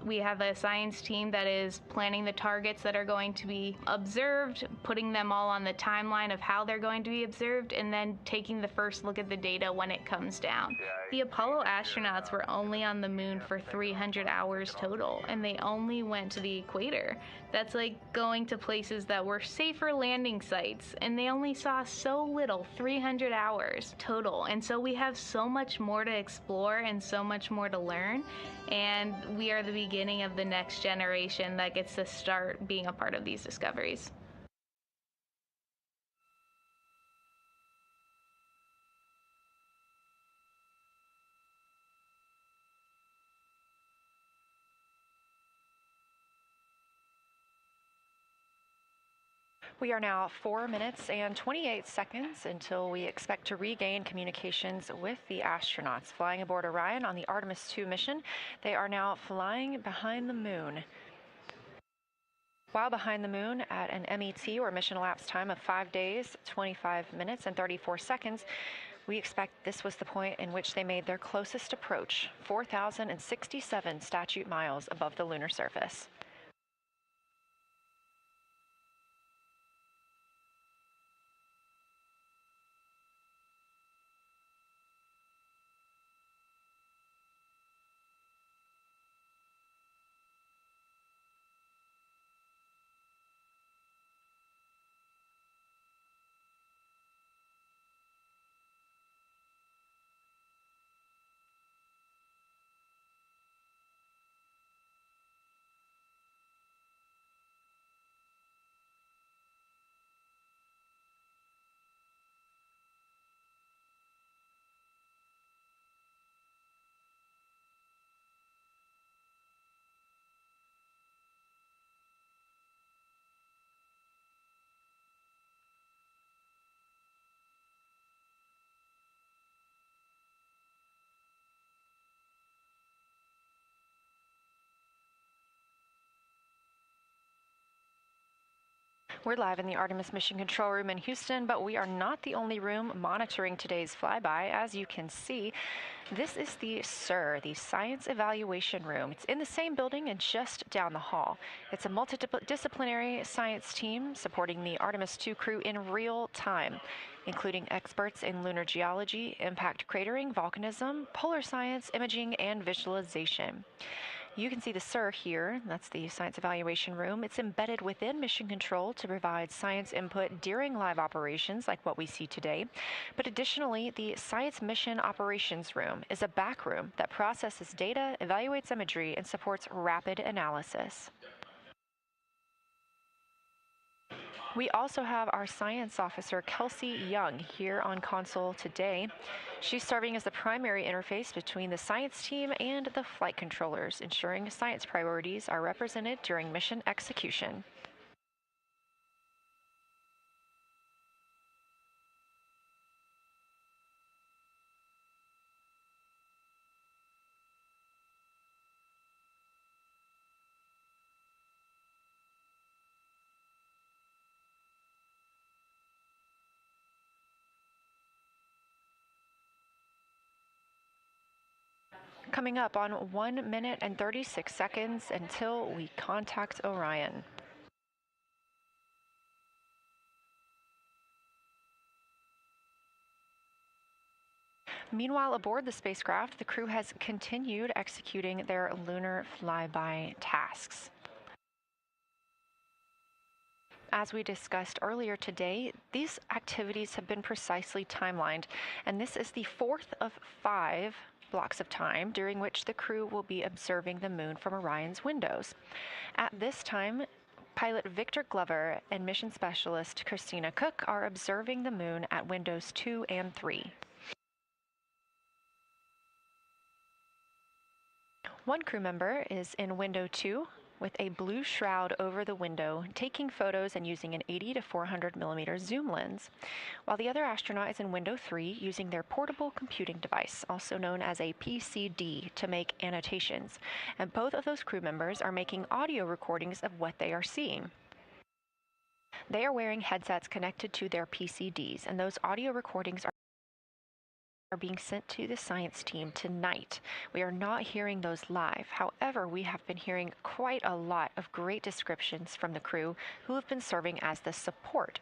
We have a science team that is planning the targets that are going to be observed, putting them all on the timeline of how they're going to be observed, and then taking the first look at the data when it comes down. The Apollo astronauts were only on the moon for 300 hours total, and they only went to the equator. That's like going to places that were safer landing sites, and they only saw so little, 300 hours total. And so we have so much more to explore and so much more to learn, and we are the beginning of the next generation that gets to start being a part of these discoveries. We are now 4 minutes and 28 seconds until we expect to regain communications with the astronauts flying aboard Orion on the Artemis II mission. They are now flying behind the moon. While behind the moon at an MET, or mission elapsed time, of 5 days, 25 minutes, and 34 seconds, we expect this was the point in which they made their closest approach, 4,067 statute miles above the lunar surface. We're live in the Artemis Mission Control Room in Houston, but we are not the only room monitoring today's flyby. As you can see, this is the SIR, the Science Evaluation Room. It's in the same building and just down the hall. It's a multidisciplinary science team supporting the Artemis II crew in real time, including experts in lunar geology, impact cratering, volcanism, polar science, imaging, and visualization. You can see the SIR here. That's the Science Evaluation Room. It's embedded within Mission Control to provide science input during live operations like what we see today. But additionally, the Science Mission Operations Room is a back room that processes data, evaluates imagery, and supports rapid analysis. We also have our science officer, Kelsey Young, here on console today. She's serving as the primary interface between the science team and the flight controllers, ensuring science priorities are represented during mission execution. Coming up on 1 minute and 36 seconds until we contact Orion. Meanwhile, aboard the spacecraft, the crew has continued executing their lunar flyby tasks. As we discussed earlier today, these activities have been precisely timelined, and this is the fourth of 5 blocks of time during which the crew will be observing the moon from Orion's windows. At this time, pilot Victor Glover and mission specialist Christina Cook are observing the moon at windows 2 and 3. One crew member is in window 2 with a blue shroud over the window, taking photos and using an 80 to 400 millimeter zoom lens, while the other astronaut is in window 3 using their portable computing device, also known as a PCD, to make annotations. And both of those crew members are making audio recordings of what they are seeing. They are wearing headsets connected to their PCDs, and those audio recordings are being sent to the science team tonight. We are not hearing those live. However, we have been hearing quite a lot of great descriptions from the crew who have been serving as the support.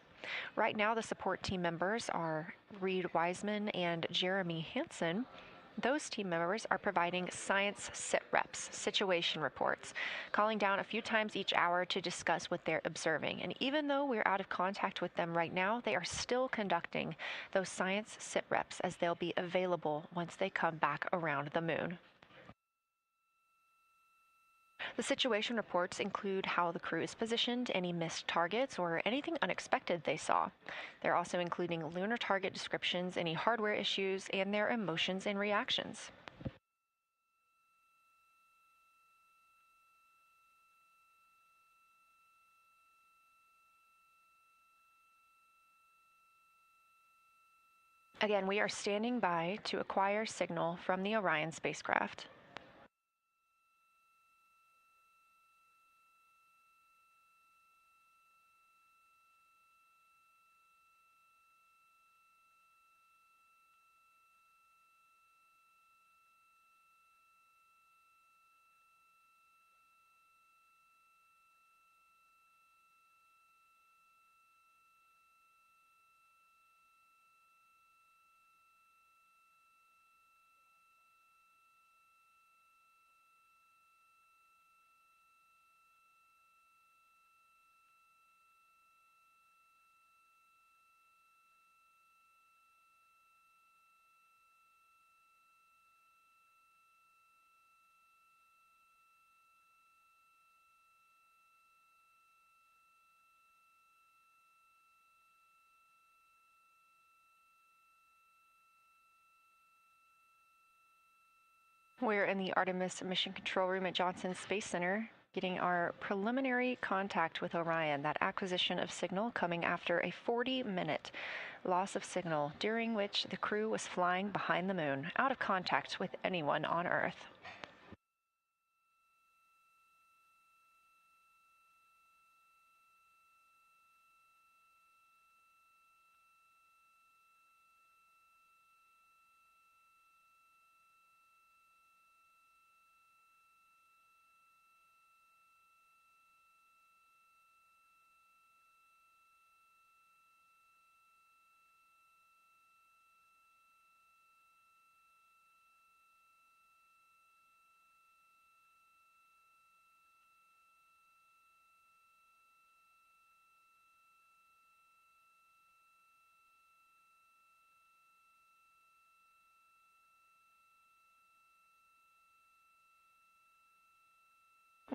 Right now, the support team members are Reed Wiseman and Jeremy Hansen. Those team members are providing science sit reps, situation reports, calling down a few times each hour to discuss what they're observing. And even though we're out of contact with them right now, they are still conducting those science sit reps as they'll be available once they come back around the moon. The situation reports include how the crew is positioned, any missed targets, or anything unexpected they saw. They're also including lunar target descriptions, any hardware issues, and their emotions and reactions. Again, we are standing by to acquire signal from the Orion spacecraft. We're in the Artemis Mission Control Room at Johnson Space Center, getting our preliminary contact with Orion, that acquisition of signal coming after a 40-minute loss of signal, during which the crew was flying behind the moon, out of contact with anyone on Earth.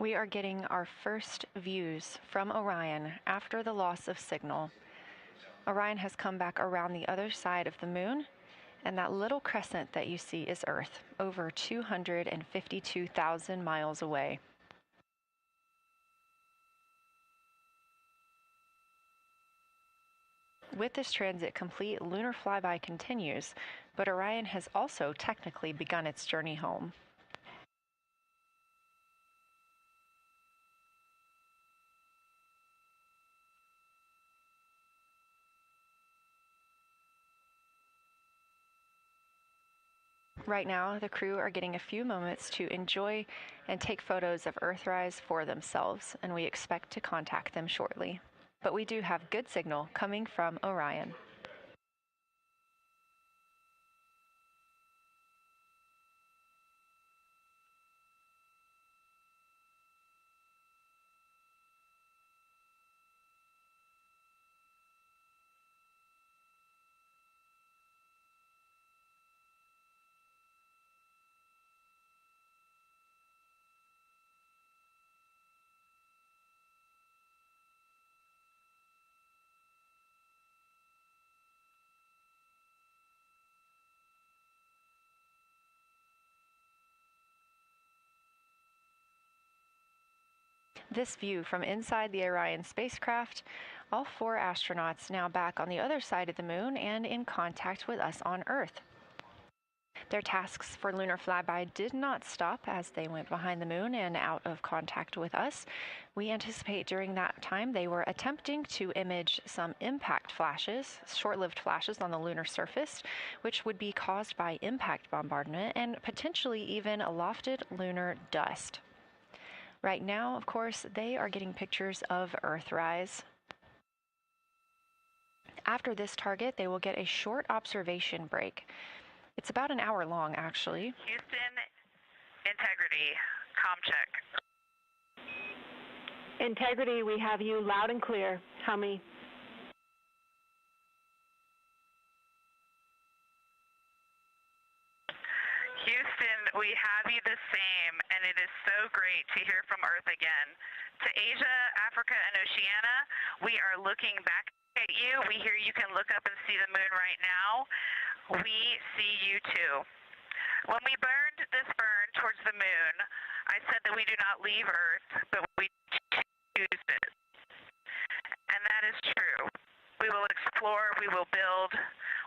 We are getting our first views from Orion after the loss of signal. Orion has come back around the other side of the moon, and that little crescent that you see is Earth, over 252,000 miles away. With this transit complete, lunar flyby continues, but Orion has also technically begun its journey home. Right now, the crew are getting a few moments to enjoy and take photos of Earthrise for themselves, and we expect to contact them shortly. But we do have good signal coming from Orion. This view from inside the Orion spacecraft, all 4 astronauts now back on the other side of the moon and in contact with us on Earth. Their tasks for lunar flyby did not stop as they went behind the moon and out of contact with us. We anticipate during that time they were attempting to image some impact flashes, short-lived flashes on the lunar surface, which would be caused by impact bombardment and potentially even lofted lunar dust. Right now, of course, they are getting pictures of Earthrise. After this target, they will get a short observation break. It's about an hour long, actually. Houston, integrity, comm check. Integrity, we have you loud and clear. How many? Houston, we have you the same, and it is so great to hear from Earth again. To Asia, Africa, and Oceania, we are looking back at you. We hear you can look up and see the moon right now. We see you too. When we burned this burn towards the moon, I said that we do not leave Earth, but we choose it. And that is true. We will explore, we will build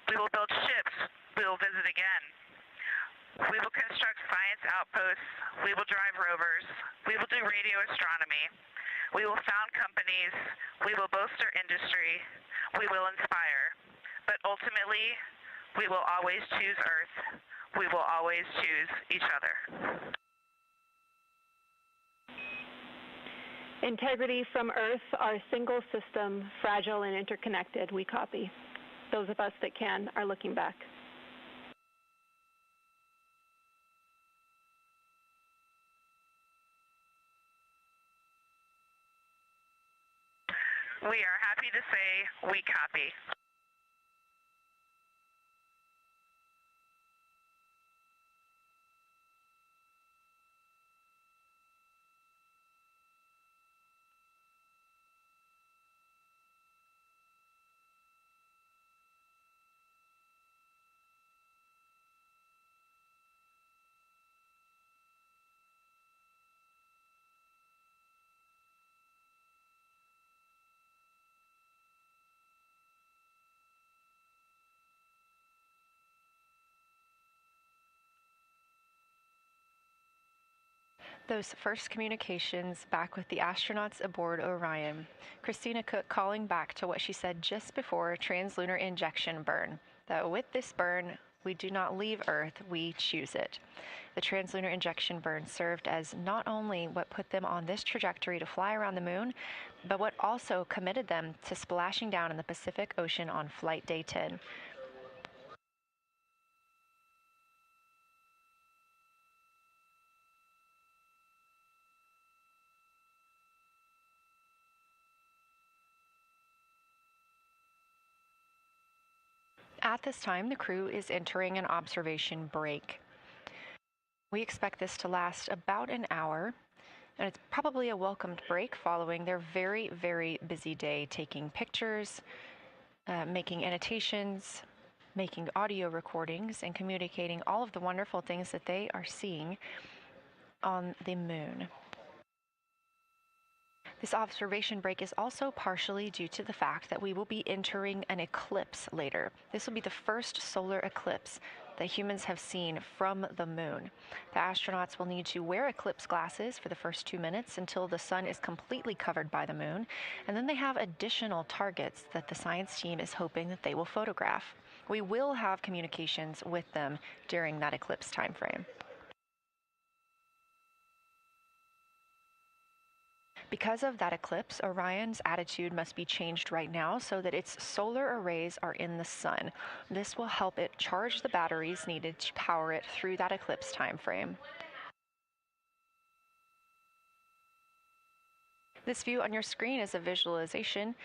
ships, we will visit again. We will construct science outposts, we will drive rovers, we will do radio astronomy, we will found companies, we will bolster industry, we will inspire. But ultimately, we will always choose Earth. We will always choose each other. Integrity from Earth, our single system, fragile and interconnected. We copy. Those of us that can are looking back. We are happy to say we copy. Those first communications back with the astronauts aboard Orion. Christina Cook calling back to what she said just before translunar injection burn, that with this burn, we do not leave Earth, we choose it. The translunar injection burn served as not only what put them on this trajectory to fly around the moon, but what also committed them to splashing down in the Pacific Ocean on Flight Day 10. At this time, the crew is entering an observation break. We expect this to last about an hour, And it's probably a welcomed break following their very, very busy day taking pictures, making annotations, making audio recordings, and communicating all of the wonderful things that they are seeing on the moon. This observation break is also partially due to the fact that we will be entering an eclipse later. This will be the first solar eclipse that humans have seen from the moon. The astronauts will need to wear eclipse glasses for the first 2 minutes until the sun is completely covered by the moon, and then they have additional targets that the science team is hoping that they will photograph. We will have communications with them during that eclipse time frame. Because of that eclipse, Orion's attitude must be changed right now so that its solar arrays are in the sun. This will help it charge the batteries needed to power it through that eclipse time frame. This view on your screen is a visualization.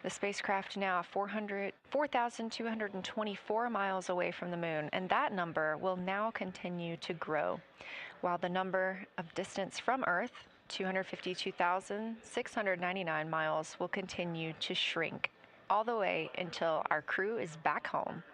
The spacecraft now 4,224 miles away from the moon, and that number will now continue to grow, while the number of distance from Earth, 252,699 miles, will continue to shrink all the way until our crew is back home.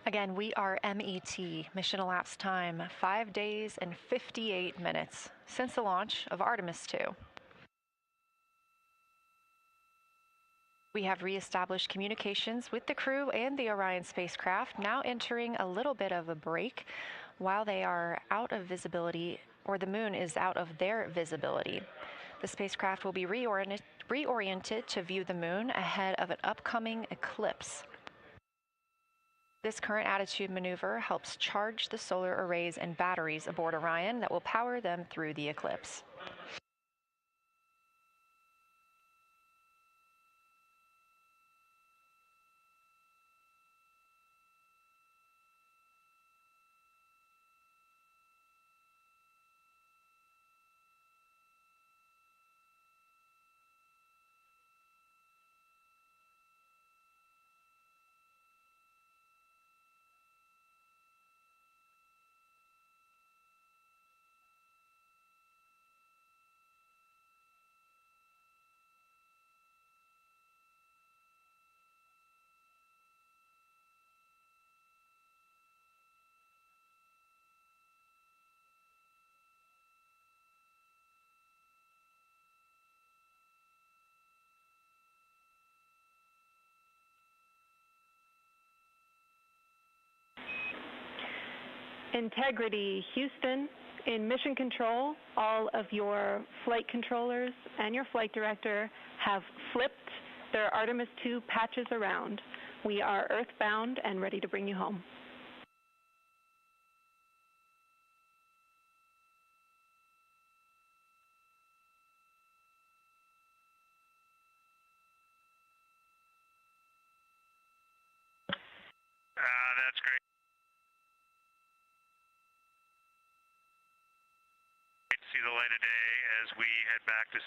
Again, we are MET, mission elapsed time, 5 days and 58 minutes since the launch of Artemis II. We have reestablished communications with the crew and the Orion spacecraft, now entering a little bit of a break while they are out of visibility, or the moon is out of their visibility. The spacecraft will be reoriented to view the moon ahead of an upcoming eclipse. This current attitude maneuver helps charge the solar arrays and batteries aboard Orion that will power them through the eclipse. Integrity, Houston. In mission control, all of your flight controllers and your flight director have flipped their Artemis II patches around. We are earthbound and ready to bring you home. That's great. See the light of day as we head back to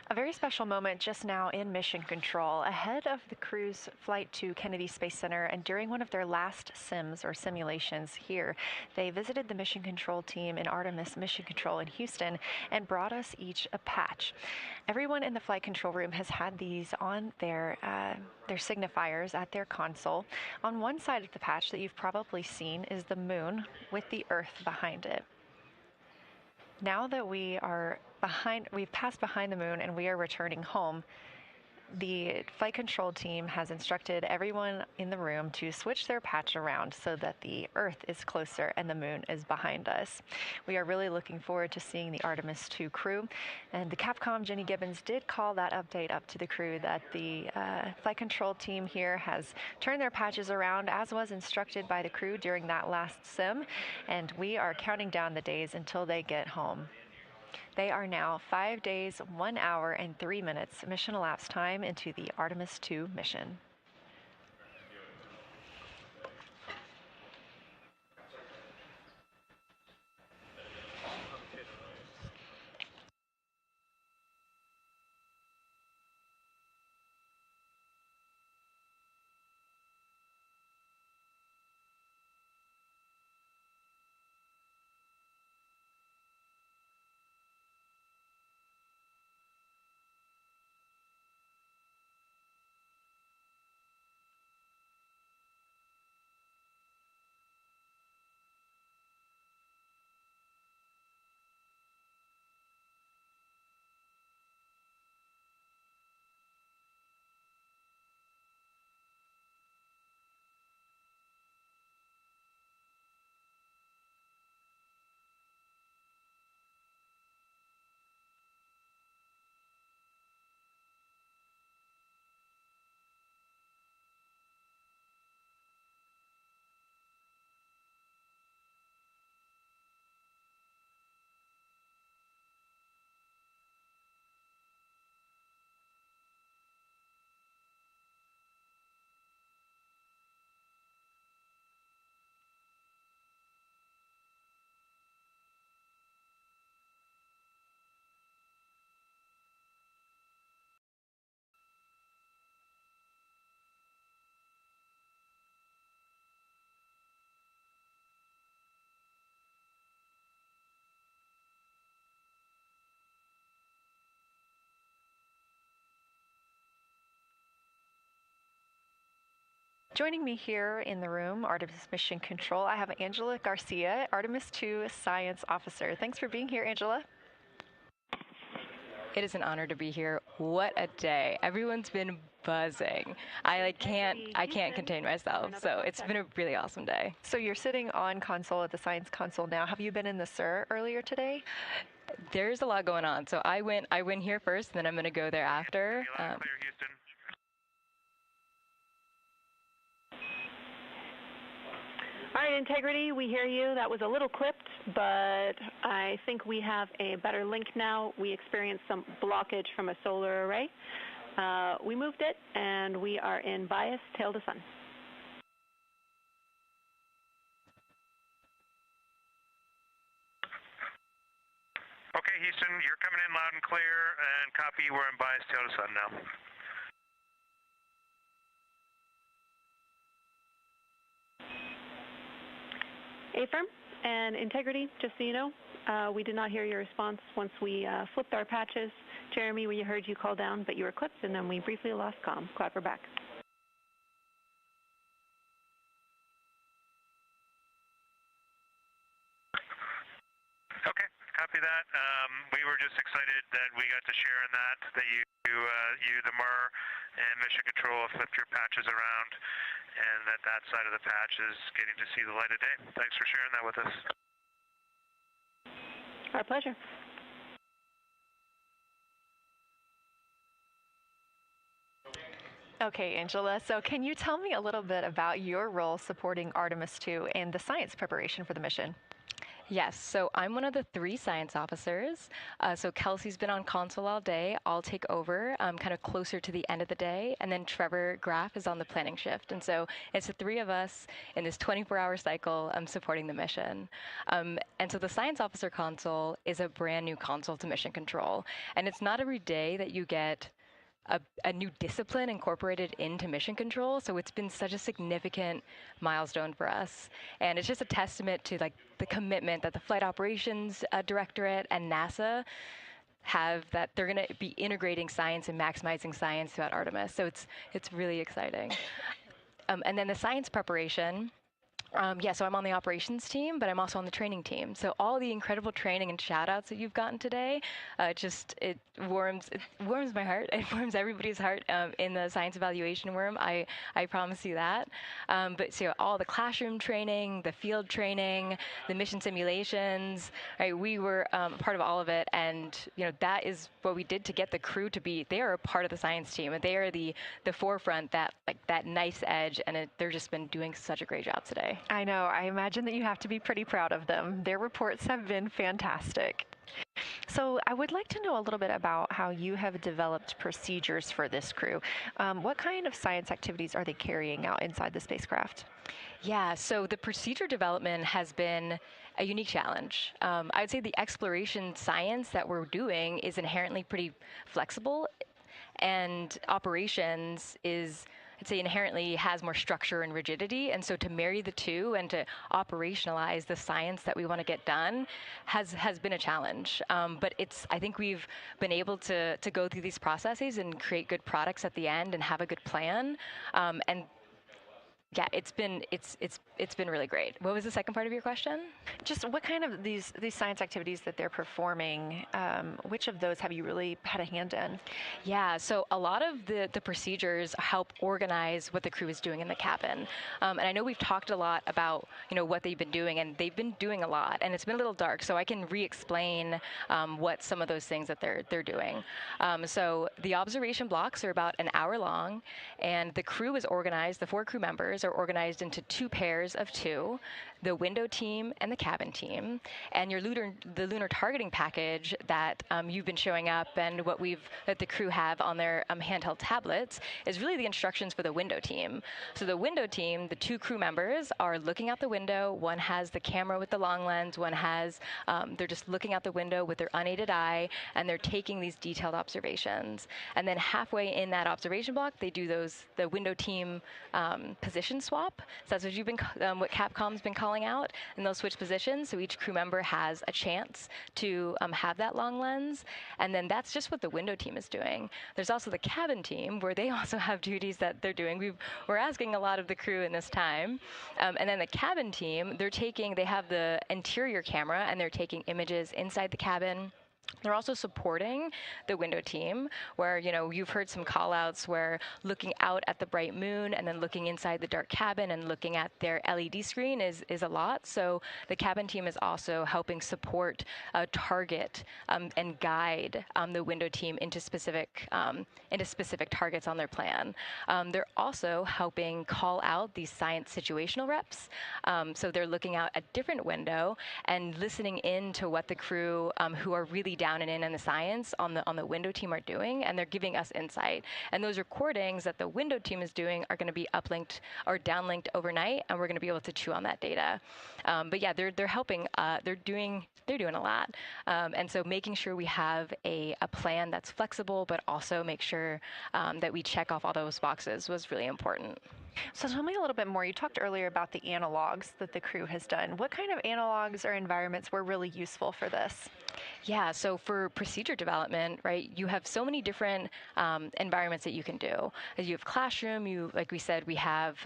A very special moment just now in mission control. Ahead of the crew's flight to Kennedy Space Center and during one of their last sims or simulations here, they visited the mission control team in Artemis Mission Control in Houston and brought us each a patch. Everyone in the flight control room has had these on their signifiers at their console. On one side of the patch that you've probably seen is the moon with the Earth behind it. Now that we've passed behind the moon and we are returning home, the flight control team has instructed everyone in the room to switch their patch around so that the Earth is closer and the moon is behind us. We are really looking forward to seeing the Artemis II crew, and the Capcom Jenny Gibbons did call that update up to the crew that the flight control team here has turned their patches around as was instructed by the crew during that last sim, and we are counting down the days until they get home. They are now 5 days, 1 hour, and 3 minutes mission elapsed time into the Artemis II mission. Joining me here in the room, Artemis Mission Control, I have Angela Garcia, Artemis II Science Officer. Thanks for being here, Angela. It is an honor to be here. What a day. Everyone's been buzzing. I can't contain myself. So it's been a really awesome day. So you're sitting on console at the Science Console now. Have you been in the SIR earlier today? There's a lot going on. So I went here first, and then I'm going to go there after. All right, Integrity, we hear you. That was a little clipped, but I think we have a better link now. We experienced some blockage from a solar array. We moved it, and we are in bias tail to sun. Okay, Houston, you're coming in loud and clear, and copy, we're in bias tail to sun now. Affirm and Integrity, just so you know, we did not hear your response once we flipped our patches. Jeremy, we heard you call down, but you were clipped, and then we briefly lost comm. Glad we're back. Okay, copy that. We were just excited that we got to share in that you, the MER, and Mission Control flipped your patches around, and that side of the patch is getting to see the light of day. Thanks for sharing that with us. Our pleasure. Okay, Angela, so can you tell me a little bit about your role supporting Artemis II and the science preparation for the mission? Yes, so I'm one of the 3 science officers. So Kelsey's been on console all day. I'll take over kind of closer to the end of the day. And then Trevor Graff is on the planning shift. And so it's the 3 of us in this 24-hour cycle supporting the mission. And so the science officer console is a brand new console to mission control. And it's not every day that you get a new discipline incorporated into mission control. So it's been such a significant milestone for us. And it's just a testament to like the commitment that the Flight Operations Directorate and NASA have, that they're going to be integrating science and maximizing science throughout Artemis. So it's really exciting. And then the science preparation. So I'm on the operations team, but I'm also on the training team. So all the incredible training and shout-outs that you've gotten today, it warms my heart. It warms everybody's heart in the science evaluation worm. I promise you that. But so all the classroom training, the field training, the mission simulations, right? We were part of all of it, and that is what we did to get the crew to be. They are a part of the science team, and they are the forefront, that nice edge, and they're just been doing such a great job today. I know. I imagine that you have to be pretty proud of them. Their reports have been fantastic. So I would like to know a little bit about how you have developed procedures for this crew. What kind of science activities are they carrying out inside the spacecraft? Yeah, so the procedure development has been a unique challenge. I would say the exploration science that we're doing is inherently pretty flexible, and operations is, I'd say, inherently has more structure and rigidity. And so to marry the two and to operationalize the science that we want to get done has been a challenge. But I think we've been able to go through these processes and create good products at the end and have a good plan. And yeah, it's been really great. What was the second part of your question? Just what kind of these science activities that they're performing, which of those have you really had a hand in? Yeah, so a lot of the procedures help organize what the crew is doing in the cabin. And I know we've talked a lot about what they've been doing, and they've been doing a lot, and it's been a little dark, so I can re-explain what some of those things that they're doing. So the observation blocks are about an hour long, and the crew is organized, the 4 crew members are organized into 2 pairs of 2, the window team and the cabin team. And the lunar targeting package that you've been showing up and that the crew have on their handheld tablets is really the instructions for the window team. So the window team, the 2 crew members are looking out the window. One has the camera with the long lens, one has, they're just looking out the window with their unaided eye, and they're taking these detailed observations. And then halfway in that observation block, they do the window team position swap. So that's what Capcom's been calling out, and they'll switch positions. So each crew member has a chance to have that long lens. And then that's just what the window team is doing. There's also the cabin team, where they also have duties that they're doing. We're asking a lot of the crew in this time. And then the cabin team, they have the interior camera, and they're taking images inside the cabin. They're also supporting the window team, where, you've heard some call-outs where looking out at the bright moon and then looking inside the dark cabin and looking at their LED screen is a lot. So the cabin team is also helping support, target, and guide the window team into specific targets on their plan. They're also helping call out these science situational reps. So they're looking out a different window and listening in to what the crew who are really down and in the science on the window team are doing, and they're giving us insight. And those recordings that the window team is doing are going to be uplinked or downlinked overnight, and we're going to be able to chew on that data. But yeah, they're helping. They're doing a lot. And so making sure we have a plan that's flexible, but also make sure that we check off all those boxes was really important. So tell me a little bit more. You talked earlier about the analogs that the crew has done. What kind of analogs or environments were really useful for this? Yeah, so for procedure development, right, you have so many different environments that you can do. You have classroom, like we said, you have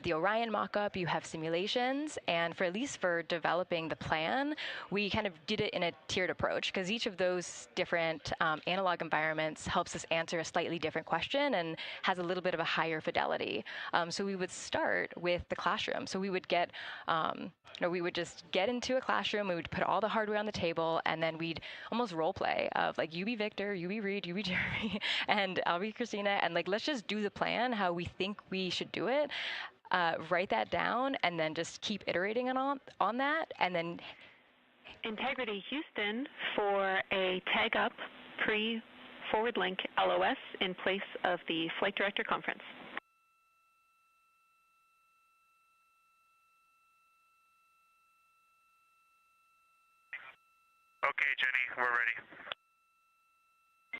the Orion mock-up, you have simulations, and at least for developing the plan, we kind of did it in a tiered approach, because each of those different analog environments helps us answer a slightly different question and has a little bit of a higher fidelity. So we would start with the classroom. So we would we would just get into a classroom, we would put all the hardware on the table, and then we'd almost role play of like, you be Victor, you be Reed, you be Jeremy, and I'll be Christina, and like, let's just do the plan how we think we should do it. write that down and then just keep iterating on that, and then Integrity Houston for a tag up pre-forward link LOS in place of the Flight Director Conference. Okay, Jenny, we're ready.